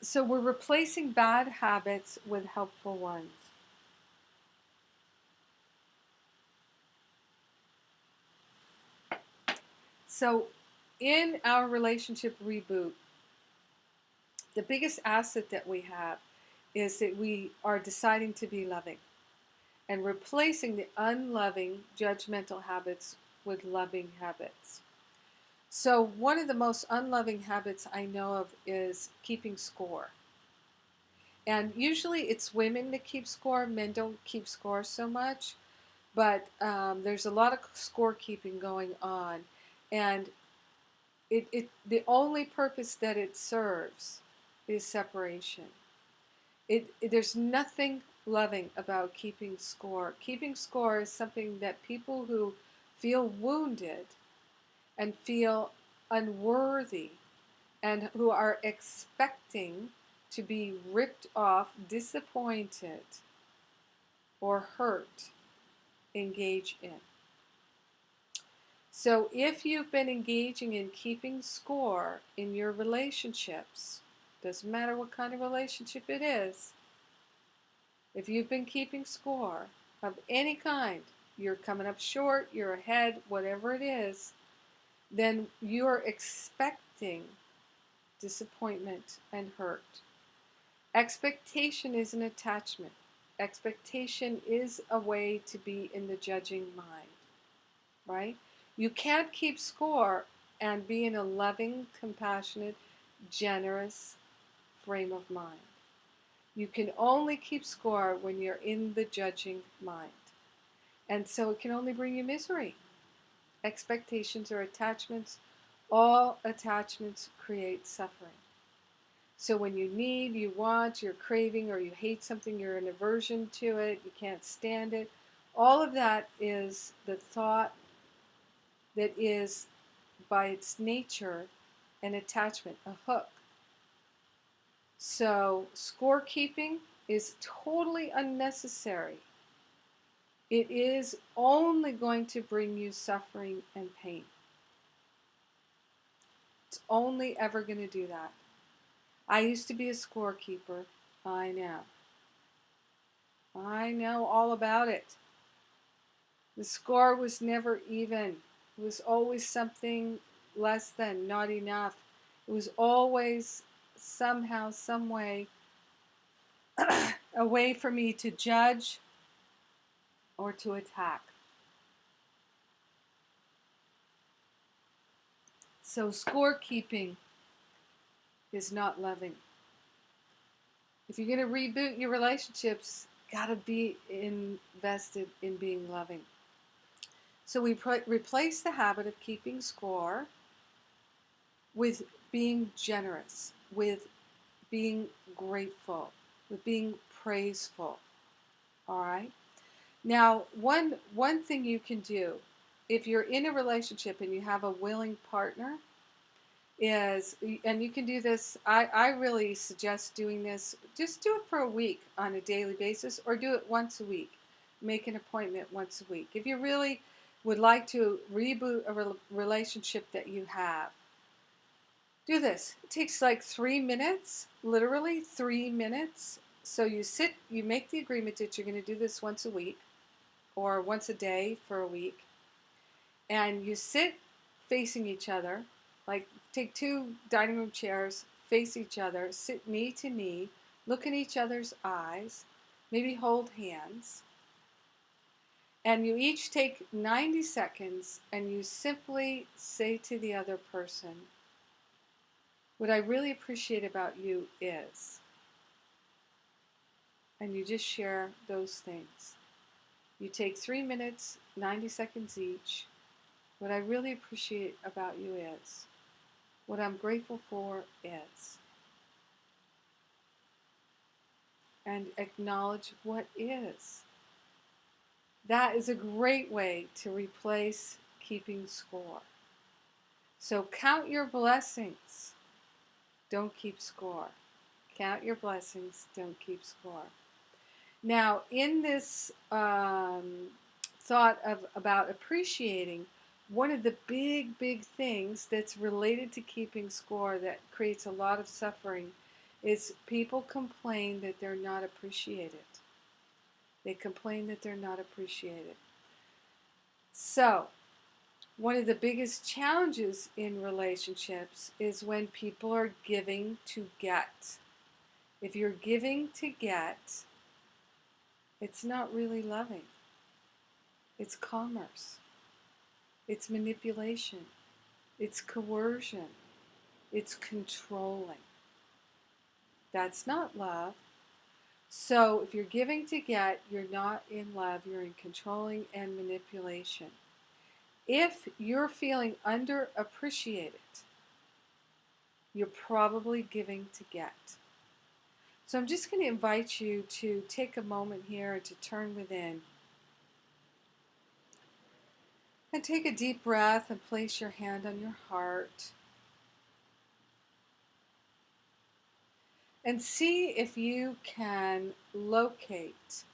So we're replacing bad habits with helpful ones. So in our relationship reboot, the biggest asset that we have is that we are deciding to be loving and replacing the unloving, judgmental habits with loving habits. So one of the most unloving habits I know of is keeping score. And usually it's women that keep score. Men don't keep score so much. But there's a lot of scorekeeping going on. And the only purpose that it serves is separation. There's nothing loving about keeping score. Keeping score is something that people who feel wounded and feel unworthy and who are expecting to be ripped off, disappointed, or hurt engage in. So if you've been engaging in keeping score in your relationships, doesn't matter what kind of relationship it is, if you've been keeping score of any kind, you're coming up short, you're ahead, whatever it is, then you're expecting disappointment and hurt. Expectation is an attachment. Expectation is a way to be in the judging mind, right? You can't keep score and be in a loving, compassionate, generous frame of mind. You can only keep score when you're in the judging mind. And so it can only bring you misery. Expectations or attachments, all attachments create suffering. So when you need, you want, you're craving, or you hate something, you're an aversion to it, you can't stand it, all of that is the thought that is, by its nature, an attachment, a hook. So scorekeeping is totally unnecessary. It is only going to bring you suffering and pain. It's only ever going to do that. I used to be a scorekeeper. I know. I know all about it. The score was never even. It was always something less than, not enough. It was always somehow, some way, a way for me to judge or to attack. So scorekeeping is not loving. If you're going to reboot your relationships, gotta be invested in being loving. So we replace the habit of keeping score with being generous, with being grateful, with being praiseful. All right? Now, one thing you can do if you're in a relationship and you have a willing partner is, and you can do this, I really suggest doing this, just do it for a week on a daily basis, or do it once a week. Make an appointment once a week. If you really would like to reboot a relationship that you have, do this. It takes like 3 minutes, literally 3 minutes. So you sit, you make the agreement that you're going to do this once a week or once a day for a week, and you sit facing each other, like take 2 dining room chairs, face each other, sit knee to knee, look in each other's eyes, maybe hold hands, and you each take 90 seconds and you simply say to the other person, what I really appreciate about you is, and you just share those things. You take 3 minutes, 90 seconds each. What I really appreciate about you is, what I'm grateful for is, and acknowledge what is. That is a great way to replace keeping score. So count your blessings. Don't keep score. Count your blessings. Don't keep score. Now, in this thought about appreciating, one of the big things that's related to keeping score that creates a lot of suffering is people complain that they're not appreciated. They complain that they're not appreciated. So, one of the biggest challenges in relationships is when people are giving to get. If you're giving to get, it's not really loving. It's commerce. It's manipulation. It's coercion. It's controlling. That's not love. So if you're giving to get, you're not in love. You're in controlling and manipulation. If you're feeling underappreciated, you're probably giving to get. So I'm just going to invite you to take a moment here to turn within and take a deep breath and place your hand on your heart and see if you can locate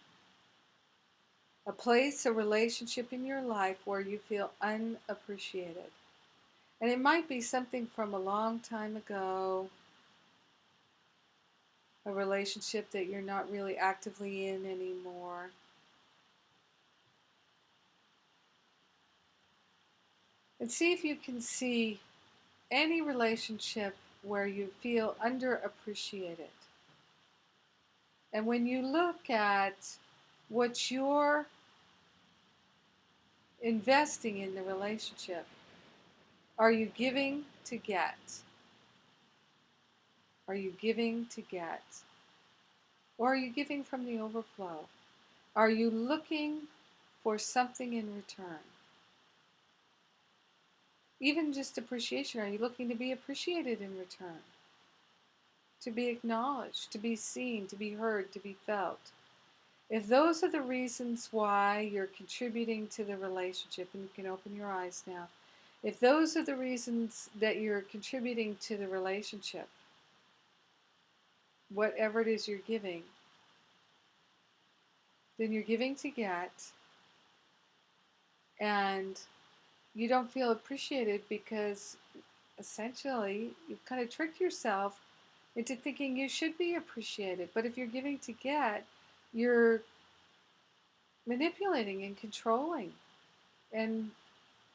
a place, a relationship in your life where you feel unappreciated. And it might be something from a long time ago, a relationship that you're not really actively in anymore. And see if you can see any relationship where you feel underappreciated. And when you look at what you're investing in the relationship, are you giving to get? Are you giving to get? Or are you giving from the overflow? Are you looking for something in return? Even just appreciation, are you looking to be appreciated in return? To be acknowledged, to be seen, to be heard, to be felt? If those are the reasons why you're contributing to the relationship, and you can open your eyes now, if those are the reasons that you're contributing to the relationship, whatever it is you're giving, then you're giving to get, and you don't feel appreciated because essentially you've kind of tricked yourself into thinking you should be appreciated. But if you're giving to get, you're manipulating and controlling. And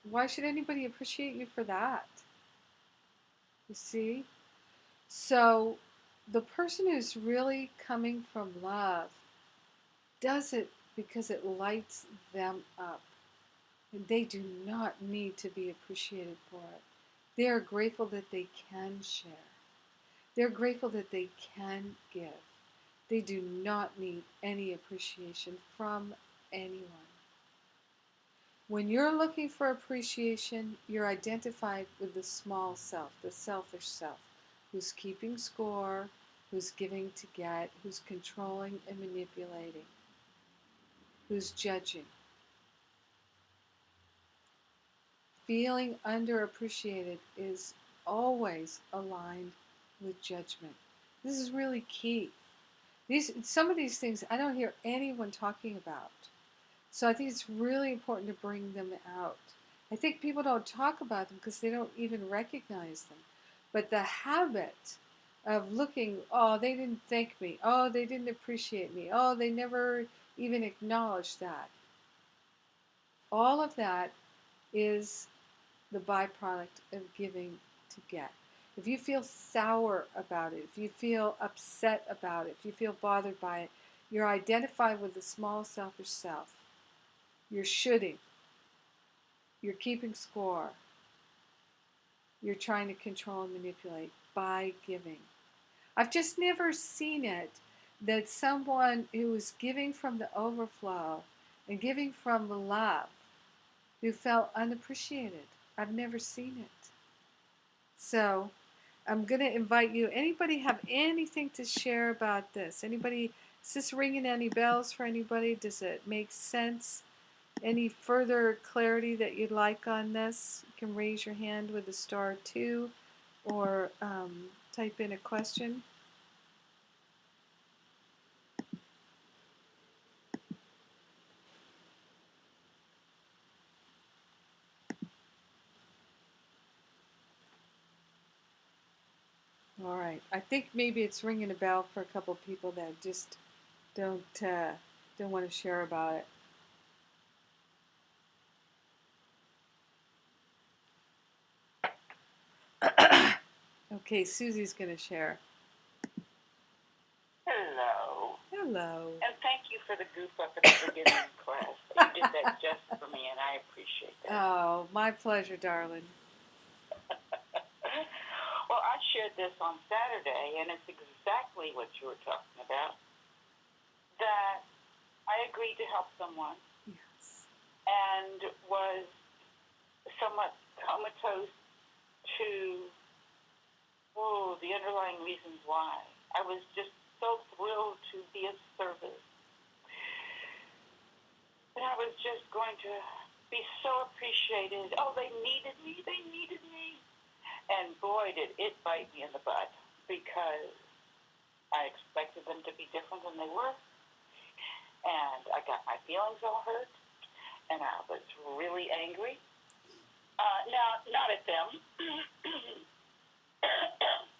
why should anybody appreciate you for that? You see? So the person who's really coming from love does it because it lights them up. And they do not need to be appreciated for it. They are grateful that they can share. They're grateful that they can give. They do not need any appreciation from anyone. When you're looking for appreciation, you're identified with the small self, the selfish self, who's keeping score, who's giving to get, who's controlling and manipulating, who's judging. Feeling underappreciated is always aligned with judgment. This is really key. Some of these things I don't hear anyone talking about. So I think it's really important to bring them out. I think people don't talk about them because they don't even recognize them. But the habit of looking, oh, they didn't thank me. Oh, they didn't appreciate me. Oh, they never even acknowledged that. All of that is the byproduct of giving to get. If you feel sour about it, if you feel upset about it, if you feel bothered by it, you're identified with the small selfish self. You're shooting. You're keeping score. You're trying to control and manipulate by giving. I've just never seen it that someone who is giving from the overflow and giving from the love who felt unappreciated. I've never seen it. So I'm going to invite you. Anybody have anything to share about this? Anybody, is this ringing any bells for anybody? Does it make sense? Any further clarity that you'd like on this? You can raise your hand with a *2 or type in a question. All right. I think maybe it's ringing a bell for a couple of people that just don't want to share about it. Okay, Susie's going to share. Hello. Hello. And thank you for the goof up at the beginning of class. You did that just for me, and I appreciate that. Oh, my pleasure, darling. shared this on Saturday, and it's exactly what you were talking about, that I agreed to help someone Yes. and was somewhat comatose to the underlying reasons why. I was just so thrilled to be of service. And I was just going to be so appreciated. Oh, they needed me. They needed me. And boy, did it bite me in the butt, because I expected them to be different than they were. And I got my feelings all hurt. And I was really angry. Now, not at them.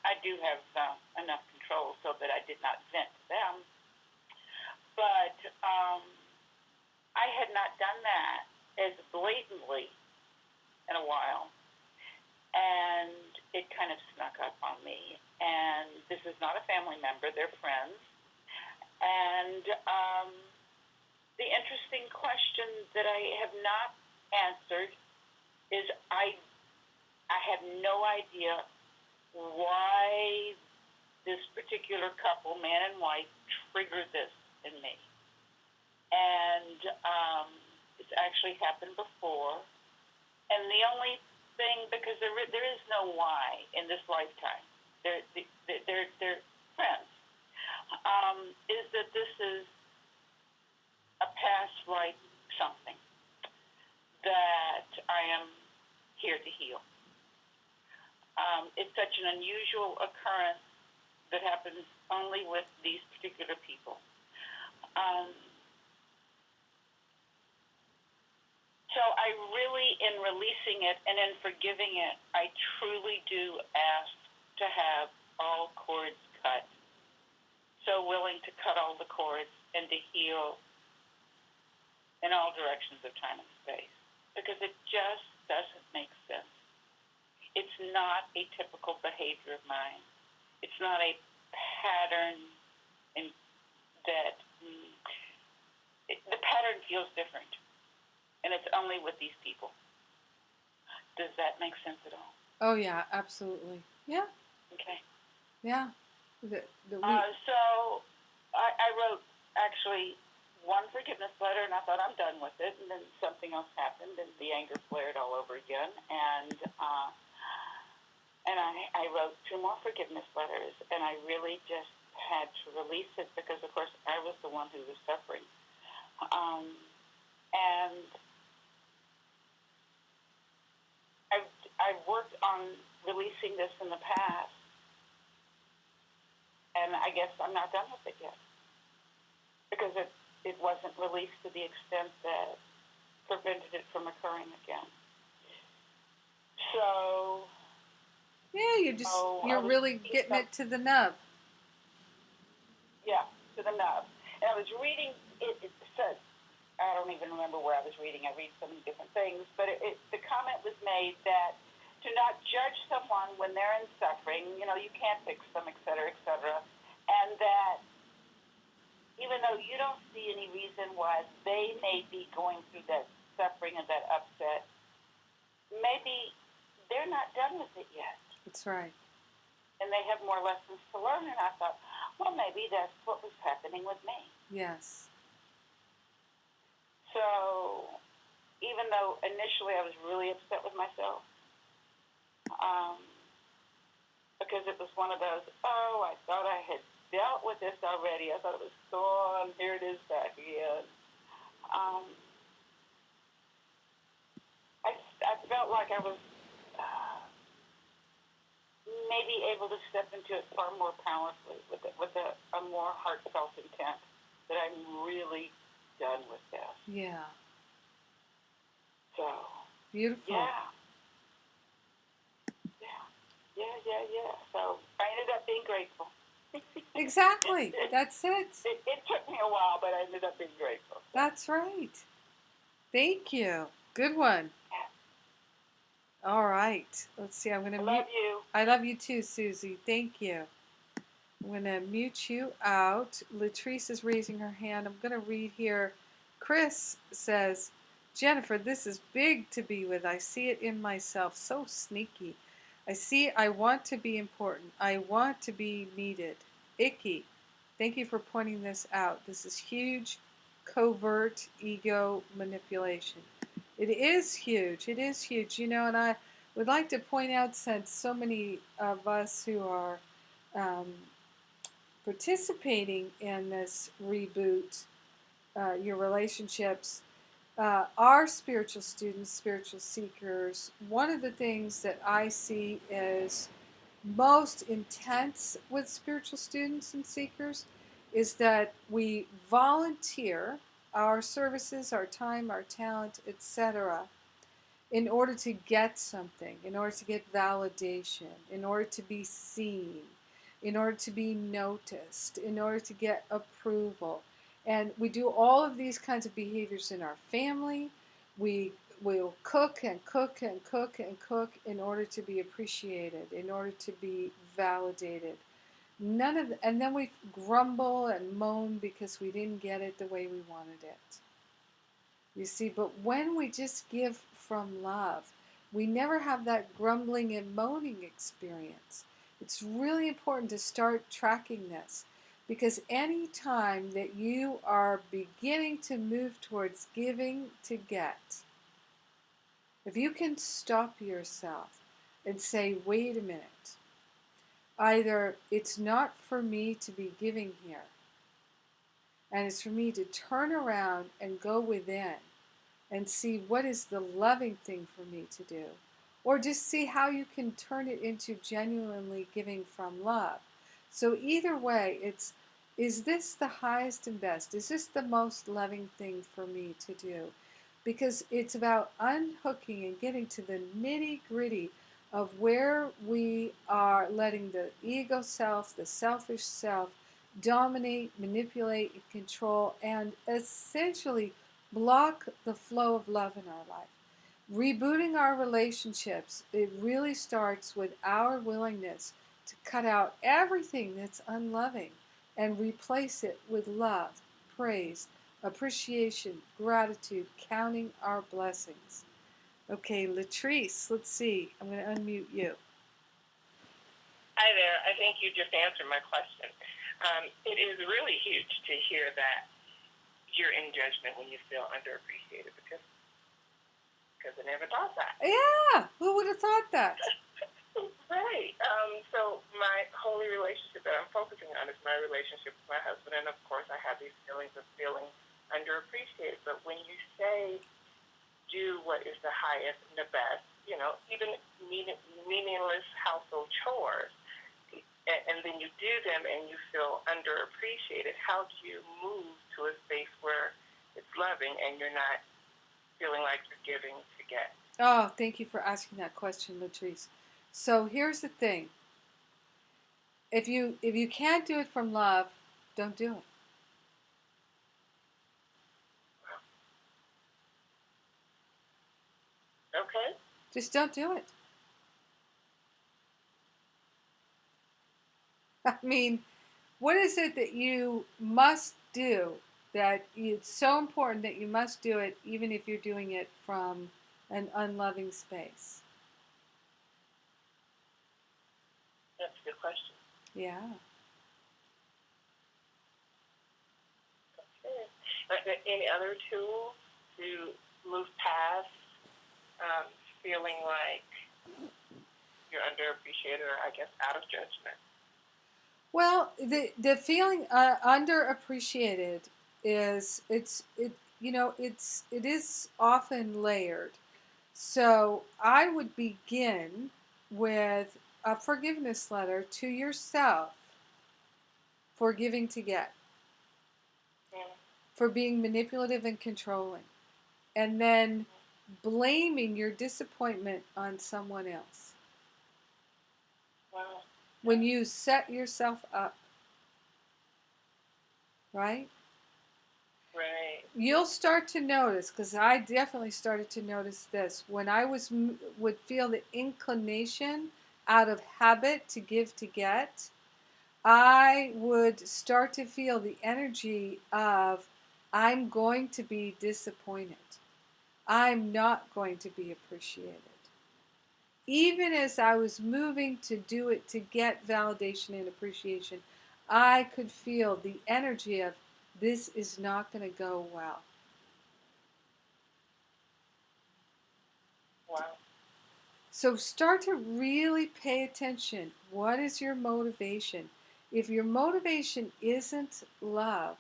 I do have enough control so that I did not vent to them. But I had not done that as blatantly in a while. And it kind of snuck up on me. And this is not a family member, they're friends. And the interesting question that I have not answered is I have no idea why this particular couple, man and wife, triggered this in me. And it's actually happened before. And the only thing, because there is no why in this lifetime, they're friends, is that this is a past life something that I am here to heal. It's such an unusual occurrence that happens only with these particular people. So I really, in releasing it and in forgiving it, I truly do ask to have all cords cut. So willing to cut all the cords and to heal in all directions of time and space, because it just doesn't make sense. It's not a typical behavior of mine. It's not a pattern the pattern feels different, and it's only with these people. Does that make sense at all? Oh yeah, absolutely. Yeah. Okay. Yeah. So I wrote actually one forgiveness letter, and I thought I'm done with it, and then something else happened, and the anger flared all over again, and I wrote two more forgiveness letters, and I really just had to release it because, of course, I was the one who was suffering. And I've worked on releasing this in the past, and I guess I'm not done with it yet, because it wasn't released to the extent that prevented it from occurring again. So yeah, you're really getting it to the nub. Yeah, to the nub. And I was reading, it said, I don't even remember where I was reading. I read so many different things. But the comment was made that to not judge someone when they're in suffering, you can't fix them, et cetera, et cetera. And that even though you don't see any reason why they may be going through that suffering and that upset, maybe they're not done with it yet. That's right. And they have more lessons to learn. And I thought, well, maybe that's what was happening with me. Yes. So even though initially I was really upset with myself, because it was one of those, I thought I had dealt with this already. I thought it was gone. Here it is back again. I felt like I was maybe able to step into it far more powerfully with a more heartfelt intent that I'm really done with this. Yeah. So beautiful. Yeah. So I ended up being grateful. Exactly. That's it. It took me a while, but I ended up being grateful. That's right. Thank you. Good one. Yeah. All right. Let's see. I'm going to mute. I love you. I love you too, Susie. Thank you. I'm going to mute you out. Latrice is raising her hand. I'm going to read here. Chris says, Jennifer, this is big to be with. I see it in myself. So sneaky. I see I want to be important. I want to be needed. Icky. Thank you for pointing this out. This is huge, covert ego manipulation. It is huge. It is huge. And I would like to point out, since so many of us who are um, participating in this reboot, your relationships, are spiritual students, spiritual seekers. One of the things that I see is most intense with spiritual students and seekers is that we volunteer our services, our time, our talent, etc., in order to get something, in order to get validation, in order to be seen, in order to be noticed, in order to get approval. And we do all of these kinds of behaviors in our family. We will cook and cook and cook and cook in order to be appreciated, in order to be validated. And then we grumble and moan because we didn't get it the way we wanted it. You see, but when we just give from love, we never have that grumbling and moaning experience. It's really important to start tracking this, because any time that you are beginning to move towards giving to get, if you can stop yourself and say, wait a minute, either it's not for me to be giving here, and it's for me to turn around and go within and see what is the loving thing for me to do. Or just see how you can turn it into genuinely giving from love. So either way, is this the highest and best? Is this the most loving thing for me to do? Because it's about unhooking and getting to the nitty gritty of where we are letting the ego self, the selfish self, dominate, manipulate, and control, and essentially block the flow of love in our life. Rebooting our relationships, it really starts with our willingness to cut out everything that's unloving and replace it with love, praise, appreciation, gratitude, counting our blessings. Okay, Latrice, let's see. I'm going to unmute you. Hi there. I think you just answered my question. It is really huge to hear that you're in judgment when you feel underappreciated, because I never thought that. Yeah, who would have thought that? Right. So my holy relationship that I'm focusing on is my relationship with my husband, and of course I have these feelings of feeling underappreciated. But when you say do what is the highest and the best, even meaningless household chores, and then you do them and you feel underappreciated, how do you move to a space where it's loving and you're not feeling like you're giving to get? Oh, thank you for asking that question, Latrice. So here's the thing. If you can't do it from love, don't do it. Okay. Just don't do it. I mean, what is it that you must do that it's so important that you must do it even if you're doing it from an unloving space? That's a good question. Yeah. Okay. Are there any other tools to move past feeling like you're underappreciated, or I guess out of judgment? Well, the feeling underappreciated is it is often layered. So I would begin with a forgiveness letter to yourself for giving to get, for being manipulative and controlling, and then blaming your disappointment on someone else. Wow. When you set yourself up, right? Right. You'll start to notice, because I definitely started to notice this, when I would feel the inclination out of habit to give to get, I would start to feel the energy of, I'm going to be disappointed. I'm not going to be appreciated. even as I was moving to do it to get validation and appreciation, I could feel the energy of this is not going to go well. Wow. So start to really pay attention. What is your motivation? If your motivation isn't love,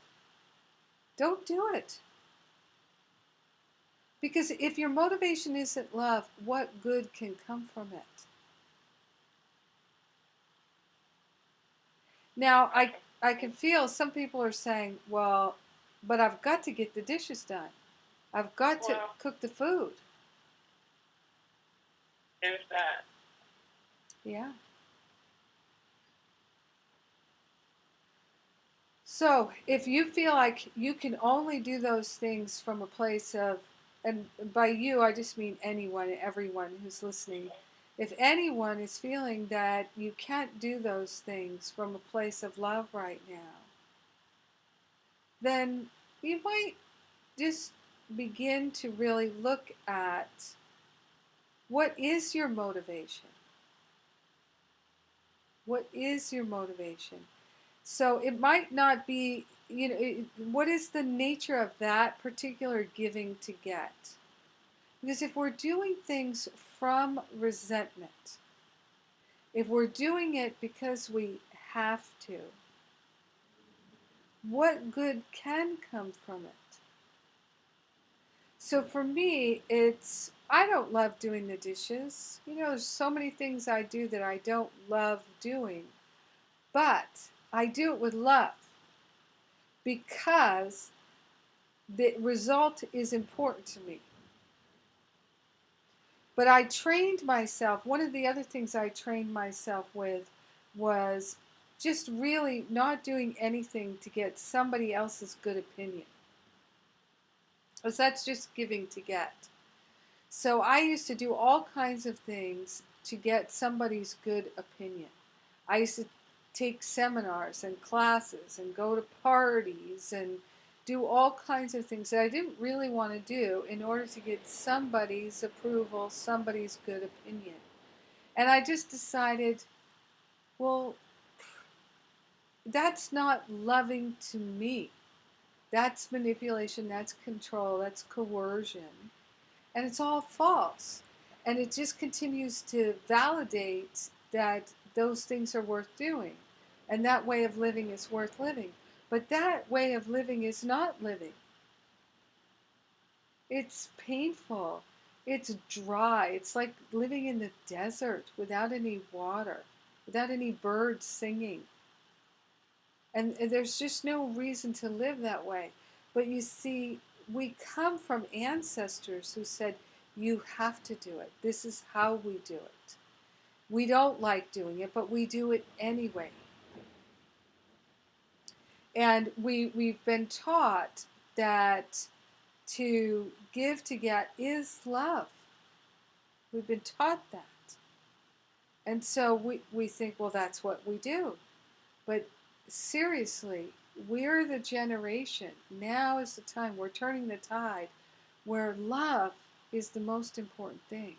don't do it. Because if your motivation isn't love, what good can come from it? Now, I can feel some people are saying, well, but I've got to get the dishes done. I've got to cook the food. There's that. Yeah. So if you feel like you can only do those things from a place of, and by you, I just mean anyone, everyone who's listening. If anyone is feeling that you can't do those things from a place of love right now, then you might just begin to really look at what is your motivation? What is your motivation? So it might not be, what is the nature of that particular giving to get? Because if we're doing things from resentment, if we're doing it because we have to, what good can come from it? So for me, I don't love doing the dishes. There's so many things I do that I don't love doing, but I do it with love because the result is important to me. But I trained myself, one of the other things I trained myself with was just really not doing anything to get somebody else's good opinion. Because that's just giving to get. So I used to do all kinds of things to get somebody's good opinion. I used to take seminars and classes and go to parties and do all kinds of things that I didn't really want to do in order to get somebody's approval, somebody's good opinion. And I just decided, well, that's not loving to me. That's manipulation, that's control, that's coercion. And it's all false. And it just continues to validate that those things are worth doing. And that way of living is worth living. But that way of living is not living. It's painful. It's dry. It's like living in the desert without any water, without any birds singing. And there's just no reason to live that way. But you see, we come from ancestors who said, you have to do it. This is how we do it. We don't like doing it, but we do it anyway. And we've been taught that to give to get is love. We've been taught that. And so we think, well, that's what we do. But seriously, we're the generation. Now is the time. We're turning the tide where love is the most important thing.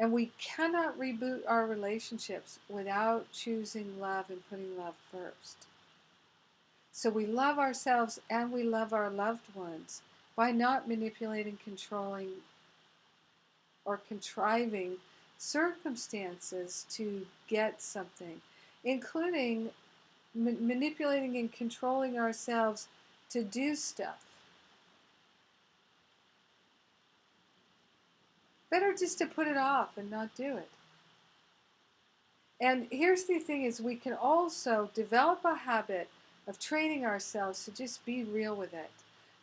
And we cannot reboot our relationships without choosing love and putting love first. So we love ourselves and we love our loved ones by not manipulating, controlling, or contriving circumstances to get something, including manipulating and controlling ourselves to do stuff. Better just to put it off and not do it. And here's the thing is we can also develop a habit of training ourselves to just be real with it.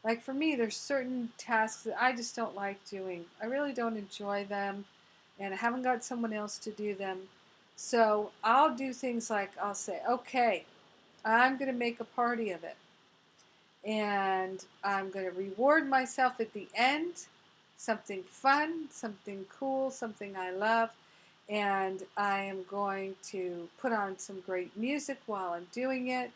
Like for me, there's certain tasks that I just don't like doing. I really don't enjoy them, and I haven't got someone else to do them. So I'll do things like I'll say, okay, I'm going to make a party of it. And I'm going to reward myself at the end, something fun, something cool, something I love. And I am going to put on some great music while I'm doing it.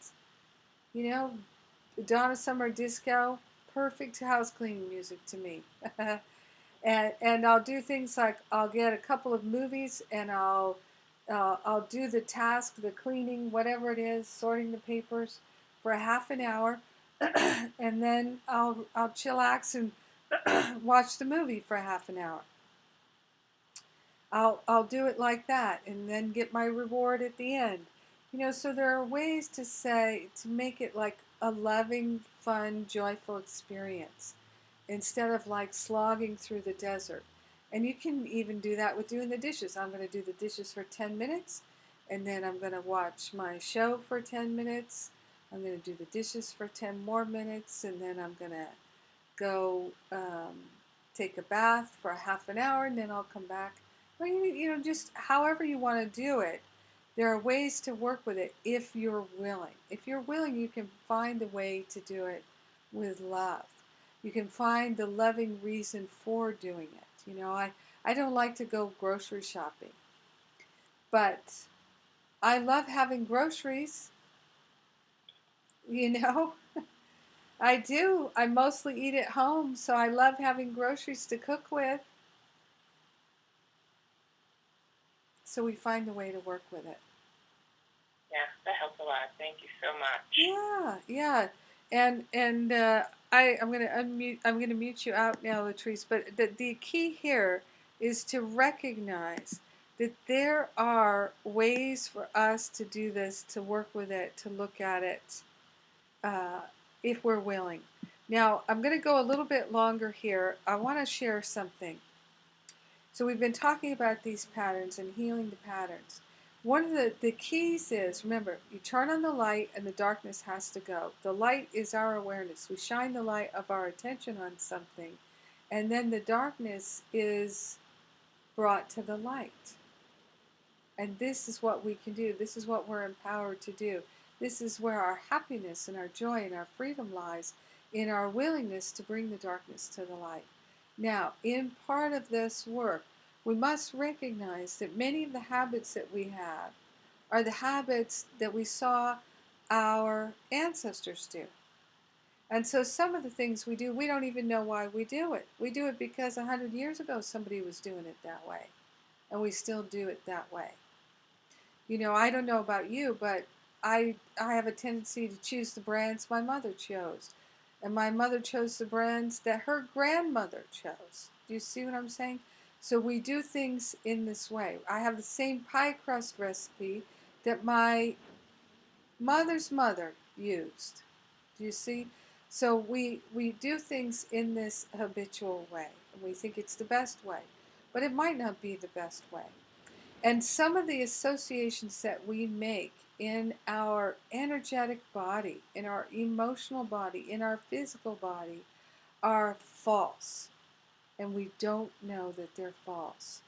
Donna Summer Disco, perfect house cleaning music to me. And I'll do things like I'll get a couple of movies and I'll do the task, the cleaning, whatever it is, sorting the papers for a half an hour, and then I'll chillax and watch the movie for a half an hour. I'll do it like that and then get my reward at the end. So there are ways to make it like a loving, fun, joyful experience instead of like slogging through the desert. And you can even do that with doing the dishes. I'm going to do the dishes for 10 minutes and then I'm going to watch my show for 10 minutes. I'm going to do the dishes for 10 more minutes and then I'm going to go take a bath for a half an hour and then I'll come back. Well, just however you want to do it. There are ways to work with it if you're willing. If you're willing, you can find a way to do it with love. You can find the loving reason for doing it. I don't like to go grocery shopping, but I love having groceries, you know. I do. I mostly eat at home, so I love having groceries to cook with. So we find a way to work with it. Yeah, that helps a lot. Thank you so much. Yeah. And I'm gonna unmute. I'm gonna mute you out now, Latrice. But the key here is to recognize that there are ways for us to do this, to work with it, to look at it, if we're willing. Now, I'm going to go a little bit longer here. I want to share something. So we've been talking about these patterns and healing the patterns. One of the keys is, remember, you turn on the light and the darkness has to go. The light is our awareness. We shine the light of our attention on something, and then the darkness is brought to the light. And this is what we can do. This is what we're empowered to do. This is where our happiness and our joy and our freedom lies, in our willingness to bring the darkness to the light. Now, in part of this work, we must recognize that many of the habits that we have are the habits that we saw our ancestors do. And so some of the things we do, we don't even know why we do it. We do it because 100 years ago somebody was doing it that way. And we still do it that way. I don't know about you, but I have a tendency to choose the brands my mother chose. And my mother chose the brands that her grandmother chose. Do you see what I'm saying? So we do things in this way. I have the same pie crust recipe that my mother's mother used. Do you see? So we do things in this habitual way. And we think it's the best way. But it might not be the best way. And some of the associations that we make in our energetic body, in our emotional body, in our physical body are false. And we don't know that they're false.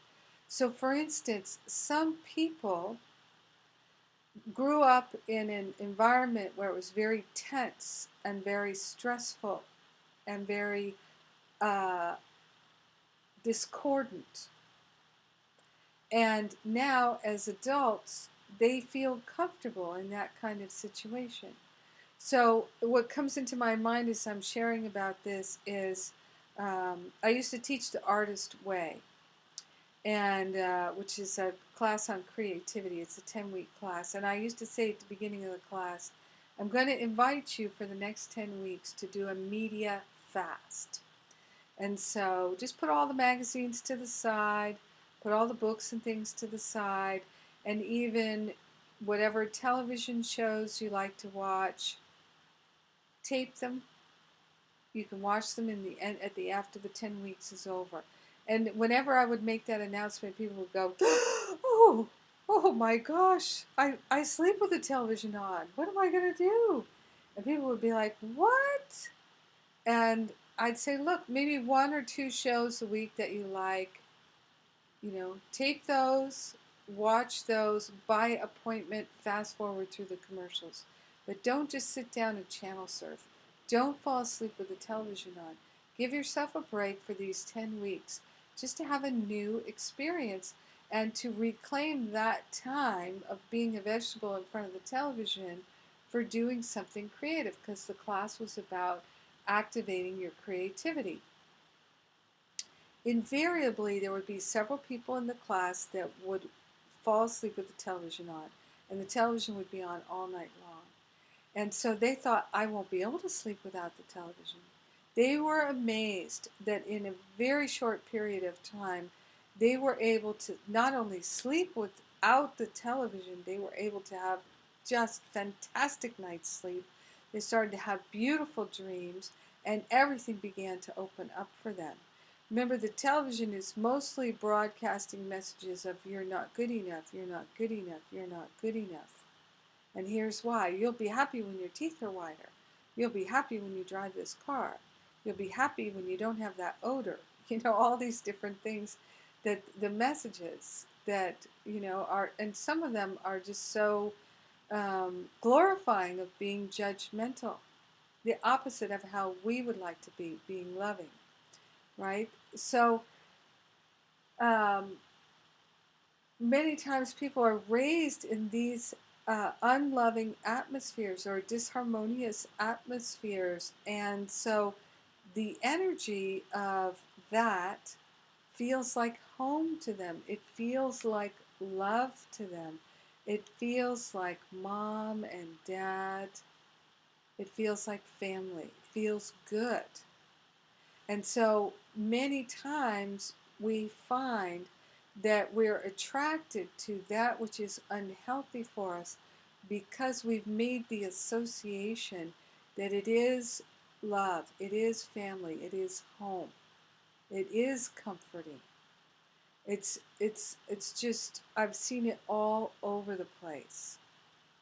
So for instance, some people grew up in an environment where it was very tense and very stressful and very discordant. And now, as adults, they feel comfortable in that kind of situation. So what comes into my mind as I'm sharing about this is I used to teach the Artist Way, and which is a class on creativity. It's a 10-week class. And I used to say at the beginning of the class, I'm going to invite you for the next 10 weeks to do a media fast. And so just put all the magazines to the side, put all the books and things to the side, and even whatever television shows you like to watch, tape them. You can watch them after the 10 weeks is over. And whenever I would make that announcement, people would go, oh my gosh, I sleep with the television on. What am I going to do? And people would be like, what? And I'd say, look, maybe 1 or 2 shows a week that you like, take those, watch those, by appointment, fast forward through the commercials. But don't just sit down and channel surf. Don't fall asleep with the television on. Give yourself a break for these 10 weeks just to have a new experience and to reclaim that time of being a vegetable in front of the television for doing something creative, because the class was about activating your creativity. invariably there would be several people in the class that would fall asleep with the television on, and the television would be on all night long. And so they thought, I won't be able to sleep without the television. They were amazed that in a very short period of time, they were able to not only sleep without the television, they were able to have just fantastic night's sleep. They started to have beautiful dreams, and everything began to open up for them. Remember, the television is mostly broadcasting messages of you're not good enough, you're not good enough, you're not good enough. And here's why. You'll be happy when your teeth are whiter. You'll be happy when you drive this car. You'll be happy when you don't have that odor. All these different things that the messages that, are, and some of them are just so glorifying of being judgmental. The opposite of how we would like to be, being loving, right? So many times people are raised in these unloving atmospheres or disharmonious atmospheres, and so the energy of that feels like home to them. It feels like love to them. It feels like mom and dad. It feels like family. It feels good. And so many times we find that we're attracted to that which is unhealthy for us because we've made the association that it is love, it is family, it is home, it is comforting. It's just, I've seen it all over the place,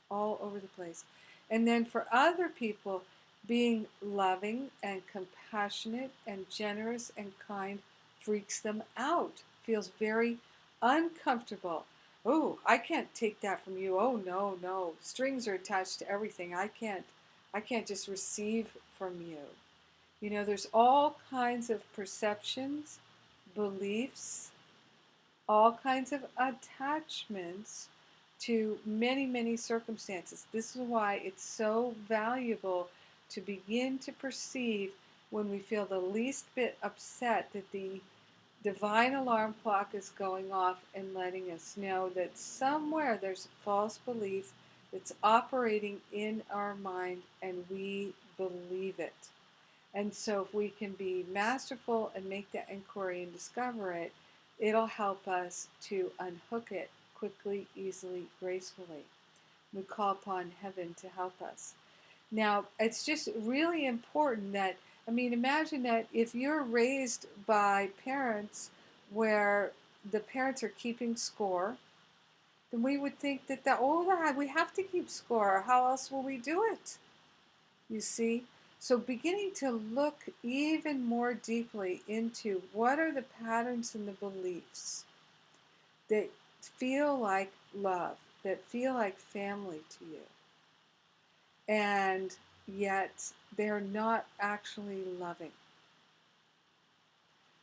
all over the place. And then for other people, being loving and compassionate and generous and kind freaks them out, feels very uncomfortable. Oh, I can't take that from you. Oh, no, no. Strings are attached to everything. I can't just receive from you. There's all kinds of perceptions, beliefs, all kinds of attachments to many, many circumstances. This is why it's so valuable to begin to perceive when we feel the least bit upset that the divine alarm clock is going off and letting us know that somewhere there's a false belief that's operating in our mind and we believe it. And so if we can be masterful and make that inquiry and discover it, it'll help us to unhook it quickly, easily, gracefully. We call upon heaven to help us. Now, it's just really important that, imagine that if you're raised by parents where the parents are keeping score, then we would think that, we have to keep score. How else will we do it? You see? So beginning to look even more deeply into what are the patterns and the beliefs that feel like love, that feel like family to you, and yet they're not actually loving.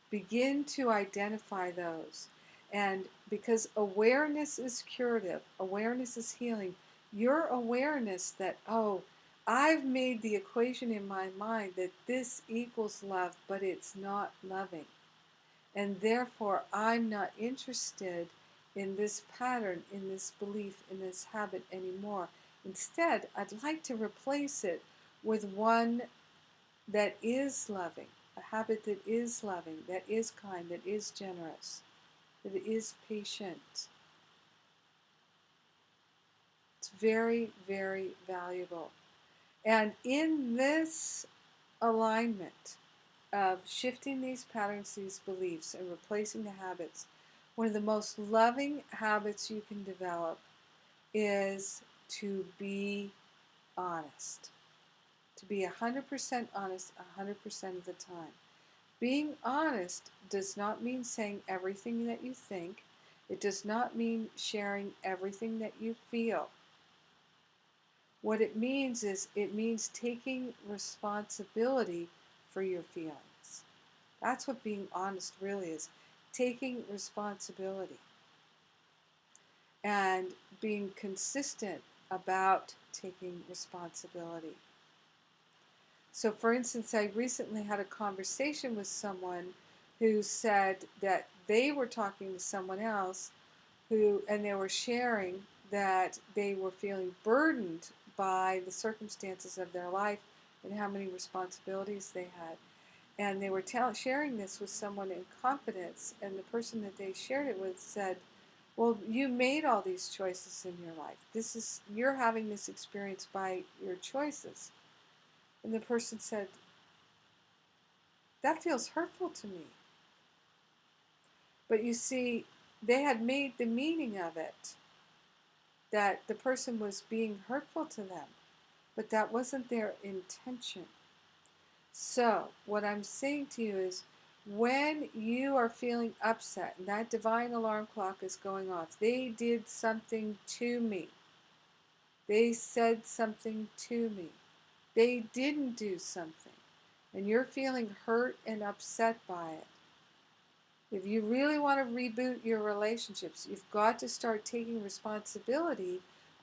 Begin to identify those. And because awareness is curative, awareness is healing, your awareness that, I've made the equation in my mind that this equals love, but it's not loving. And therefore, I'm not interested in this pattern, in this belief, in this habit anymore. Instead, I'd like to replace it with one that is loving, a habit that is loving, that is kind, that is generous, that is patient. It's very, very valuable. And in this alignment of shifting these patterns, these beliefs, and replacing the habits, one of the most loving habits you can develop is to be honest. To be 100% honest 100% of the time. Being honest does not mean saying everything that you think. It does not mean sharing everything that you feel. What it means is it means taking responsibility for your feelings. That's what being honest really is. Taking responsibility and being consistent about taking responsibility. So for instance, I recently had a conversation with someone who said that they were talking to someone else and they were sharing that they were feeling burdened by the circumstances of their life and how many responsibilities they had. And they were sharing this with someone in confidence, and the person that they shared it with said, well, you made all these choices in your life. You're having this experience by your choices. And the person said, that feels hurtful to me. But you see, they had made the meaning of it that the person was being hurtful to them, but that wasn't their intention. So, what I'm saying to you is, when you are feeling upset and that divine alarm clock is going off, they did something to me. They said something to me. They didn't do something. And you're feeling hurt and upset by it. If you really want to reboot your relationships, you've got to start taking responsibility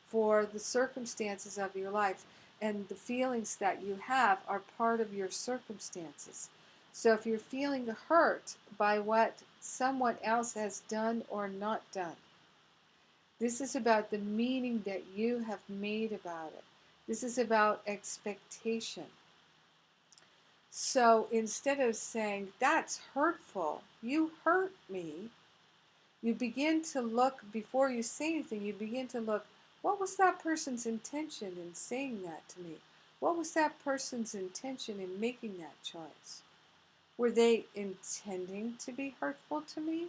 for the circumstances of your life. And the feelings that you have are part of your circumstances. So if you're feeling hurt by what someone else has done or not done, this is about the meaning that you have made about it. This is about expectation. So instead of saying, that's hurtful, you hurt me, you begin to look, before you say anything, you begin to look, what was that person's intention in saying that to me? What was that person's intention in making that choice? Were they intending to be hurtful to me?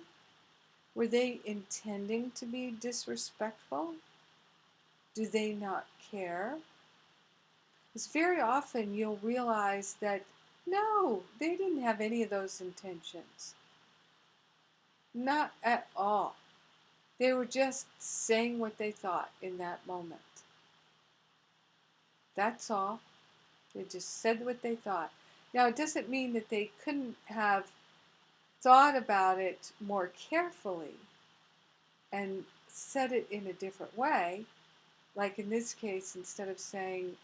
Were they intending to be disrespectful? Do they not care? Because very often you'll realize that no, they didn't have any of those intentions. Not at all. They were just saying what they thought in that moment. That's all. They just said what they thought. Now, it doesn't mean that they couldn't have thought about it more carefully and said it in a different way. Like in this case, instead of saying,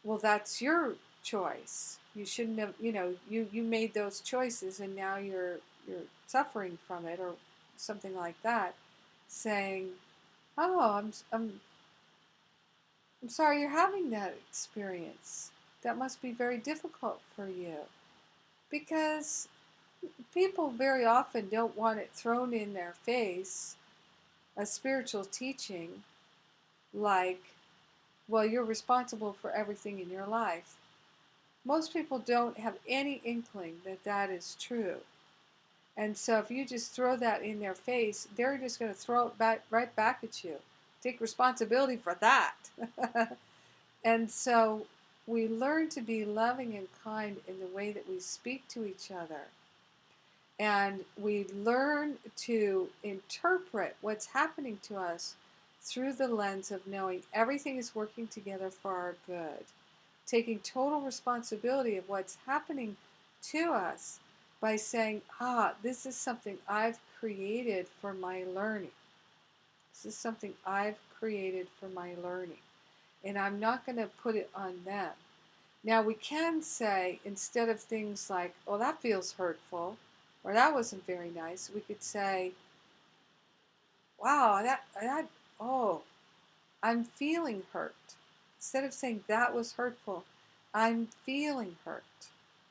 well, that's your choice. You shouldn't have, you made those choices and now you're suffering from it, or something like that. Saying, oh, I'm sorry you're having that experience. That must be very difficult for you. Because people very often don't want it thrown in their face, a spiritual teaching like, well, you're responsible for everything in your life. Most people don't have any inkling that that is true. And so if you just throw that in their face, they're just going to throw it right back at you. Take responsibility for that. And so we learn to be loving and kind in the way that we speak to each other. And we learn to interpret what's happening to us through the lens of knowing everything is working together for our good. Taking total responsibility of what's happening to us by saying, this is something I've created for my learning. This is something I've created for my learning. And I'm not going to put it on them. Now we can say, instead of things like, oh, that feels hurtful, or that wasn't very nice, we could say, wow, I'm feeling hurt. Instead of saying that was hurtful, I'm feeling hurt.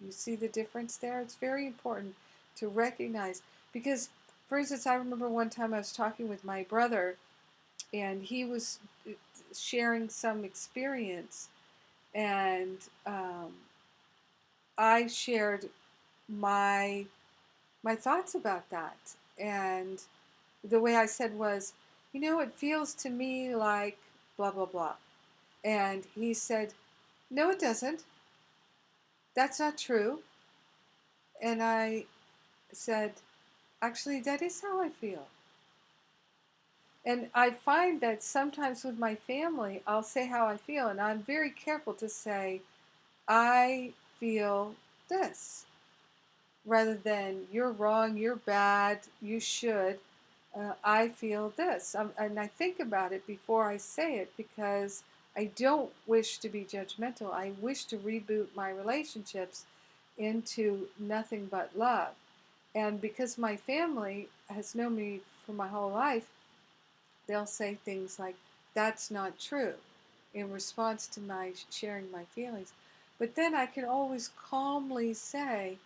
You see the difference there? It's very important to recognize. Because, for instance, I remember one time I was talking with my brother, and he was sharing some experience, and I shared my thoughts about that. And the way I said was, it feels to me like blah, blah, blah. And he said, no, it doesn't. That's not true. And I said, actually, that is how I feel. And I find that sometimes with my family, I'll say how I feel, and I'm very careful to say, I feel this, rather than you're wrong, you're bad, you should. I feel this. And I think about it before I say it, because I don't wish to be judgmental. I wish to reboot my relationships. into nothing but love. And because my family has known me for my whole life, they'll say things like, that's not true, in response to my sharing my feelings. But then I can always calmly say,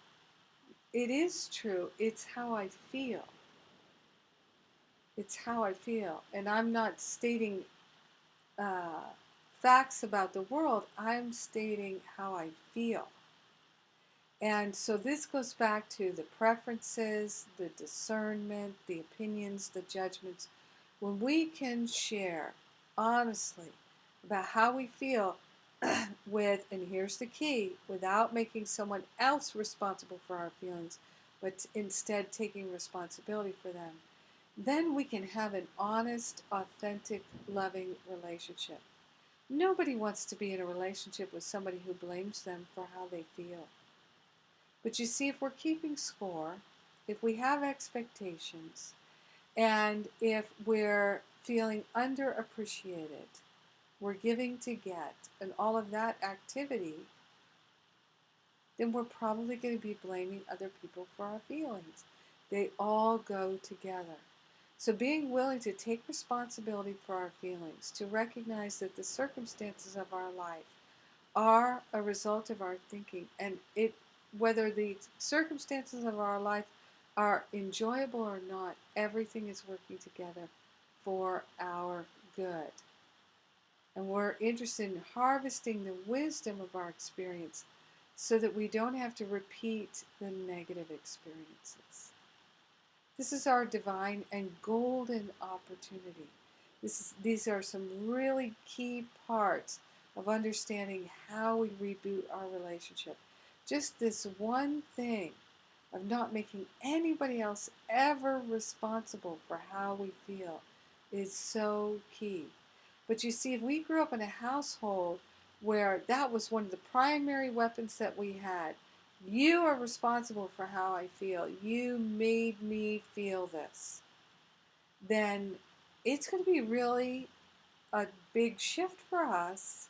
it is true. It's how I feel. It's how I feel. And I'm not stating uh, facts about the world. I'm stating how I feel. And so this goes back to the preferences, the discernment, the opinions, the judgments. When we can share honestly about how we feel with, and here's the key, without making someone else responsible for our feelings, but instead taking responsibility for them, then we can have an honest, authentic, loving relationship. Nobody wants to be in a relationship with somebody who blames them for how they feel. But you see, if we're keeping score, if we have expectations, and if we're feeling underappreciated, we're giving to get, and all of that activity, then we're probably going to be blaming other people for our feelings. They all go together. So being willing to take responsibility for our feelings, to recognize that the circumstances of our life are a result of our thinking, and whether the circumstances of our life are enjoyable or not, everything is working together for our good. And we're interested in harvesting the wisdom of our experience so that we don't have to repeat the negative experiences. This is our divine and golden opportunity. These are some really key parts of understanding how we reboot our relationship. Just this one thing of not making anybody else ever responsible for how we feel is so key. But you see, if we grew up in a household where that was one of the primary weapons that we had, you are responsible for how I feel, you made me feel this, then it's going to be really a big shift for us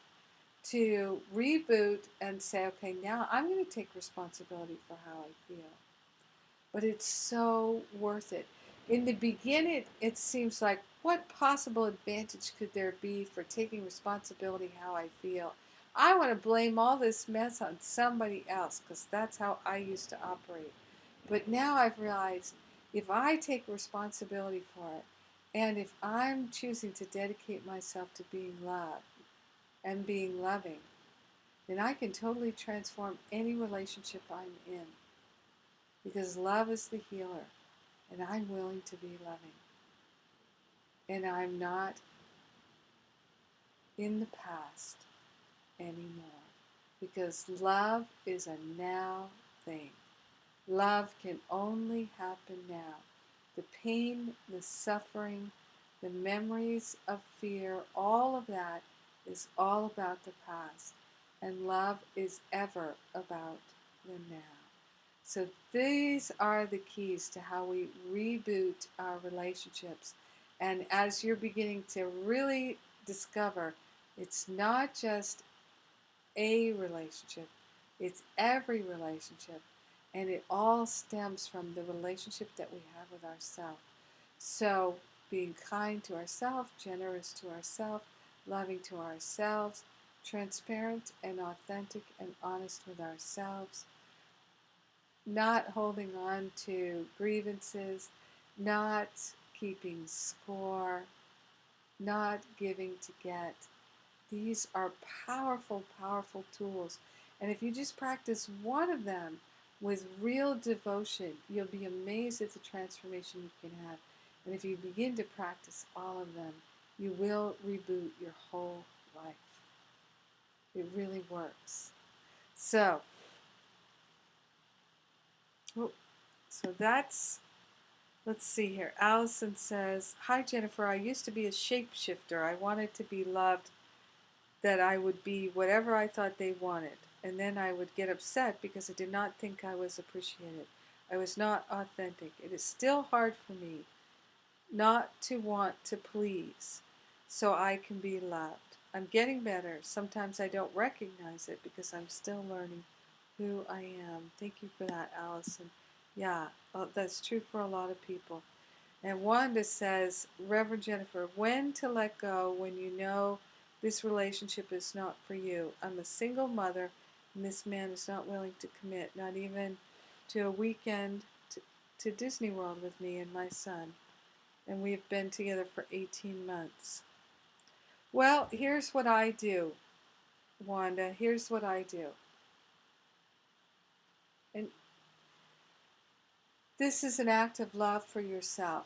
to reboot and say, okay, now I'm going to take responsibility for how I feel. But it's so worth it. In the beginning, it seems like, what possible advantage could there be for taking responsibility how I feel? I want to blame all this mess on somebody else because that's how I used to operate. But now I've realized if I take responsibility for it, and if I'm choosing to dedicate myself to being loved and being loving, then I can totally transform any relationship I'm in. Because love is the healer, and I'm willing to be loving. And I'm not in the past anymore. Because love is a now thing. Love can only happen now. The pain, the suffering, the memories of fear, all of that is all about the past. And love is ever about the now. So these are the keys to how we reboot our relationships. And as you're beginning to really discover, it's not just a relationship, it's every relationship. And it all stems from the relationship that we have with ourselves. So being kind to ourselves, generous to ourselves, loving to ourselves, transparent and authentic and honest with ourselves, not holding on to grievances, not keeping score, not giving to get. These are powerful, powerful tools. And if you just practice one of them with real devotion, you'll be amazed at the transformation you can have. And if you begin to practice all of them, you will reboot your whole life. It really works. So that's, let's see here. Allison says, hi Jennifer, I used to be a shapeshifter. I wanted to be loved, that I would be whatever I thought they wanted. And then I would get upset because I did not think I was appreciated. I was not authentic. It is still hard for me not to want to please so I can be loved. I'm getting better. Sometimes I don't recognize it because I'm still learning who I am. Thank you for that, Allison. Yeah, that's true for a lot of people. And Wanda says, Reverend Jennifer, when to let go when you know this relationship is not for you? I'm a single mother, and this man is not willing to commit, not even to a weekend to Disney World with me and my son. And we've been together for 18 months. Well, here's what I do, Wanda. Here's what I do. And this is an act of love for yourself.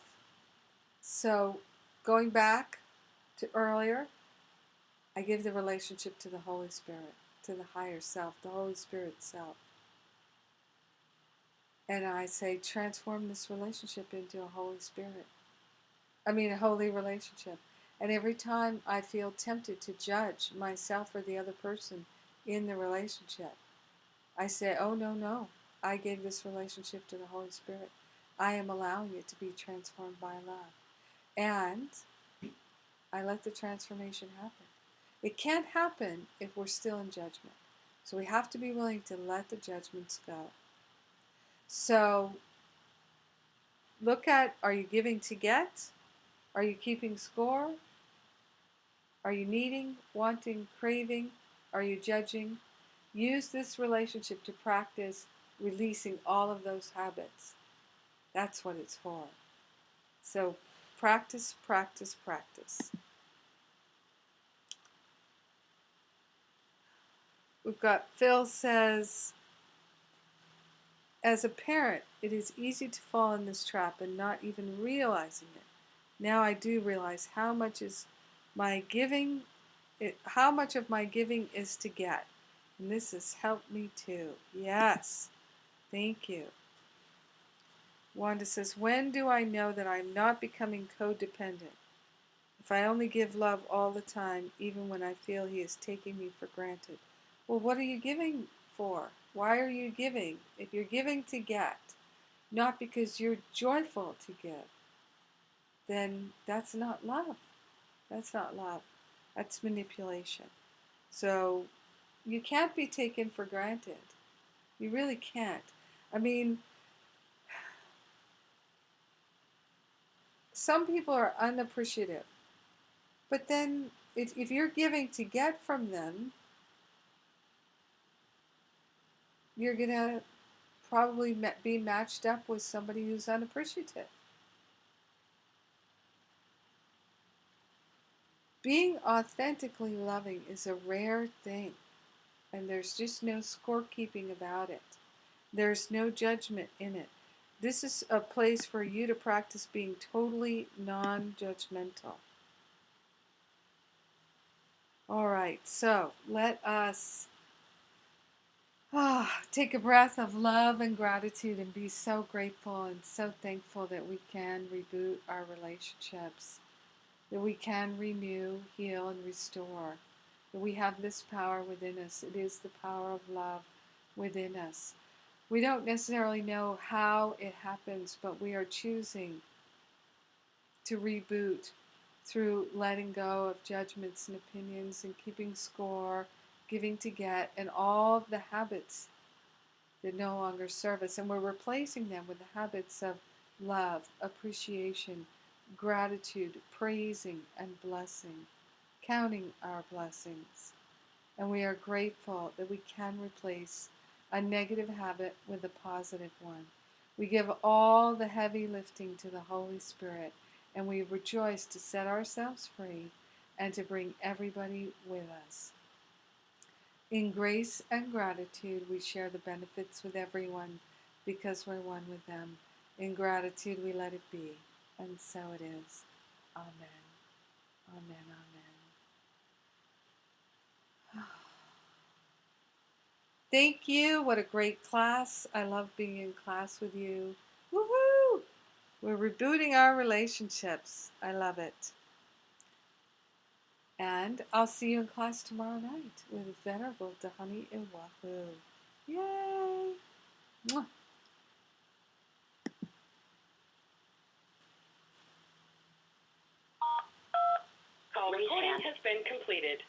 So, going back to earlier, I give the relationship to the Holy Spirit, to the higher self, the Holy Spirit self. And I say, transform this relationship into a Holy Spirit. A holy relationship. And every time I feel tempted to judge myself or the other person in the relationship, I say, oh, no. I gave this relationship to the Holy Spirit. I am allowing it to be transformed by love. And I let the transformation happen. It can't happen if we're still in judgment. So we have to be willing to let the judgments go. So look at, are you giving to get? Are you keeping score? Are you needing, wanting, craving? Are you judging? Use this relationship to practice releasing all of those habits. That's what it's for. So practice, practice, practice. We've got Phil says, as a parent, it is easy to fall in this trap and not even realizing it. Now I do realize how much of my giving is to get. And this has helped me too. Yes. Thank you. Wanda says, when do I know that I'm not becoming codependent? If I only give love all the time, even when I feel he is taking me for granted. Well, what are you giving for? Why are you giving? If you're giving to get, not because you're joyful to give, then that's not love. That's not love. That's manipulation. So you can't be taken for granted. You really can't. Some people are unappreciative. But then if you're giving to get from them, you're going to probably be matched up with somebody who's unappreciative. Being authentically loving is a rare thing, and there's just no scorekeeping about it. There's no judgment in it. This is a place for you to practice being totally non-judgmental. All right, so let us take a breath of love and gratitude and be so grateful and so thankful that we can reboot our relationships, that we can renew, heal, and restore, that we have this power within us. It is the power of love within us. We don't necessarily know how it happens, but we are choosing to reboot through letting go of judgments and opinions and keeping score, giving to get, and all of the habits that no longer serve us. And we're replacing them with the habits of love, appreciation, gratitude, praising, and blessing, counting our blessings. And we are grateful that we can replace a negative habit with a positive one. We give all the heavy lifting to the Holy Spirit, and we rejoice to set ourselves free and to bring everybody with us. In grace and gratitude, we share the benefits with everyone because we're one with them. In gratitude, we let it be, and so it is. Amen. Amen. Amen. Thank you. What a great class. I love being in class with you. Woohoo! We're rebooting our relationships. I love it. And I'll see you in class tomorrow night with Venerable Dahani Iwahu. Yay! Mwah. Recording has been completed.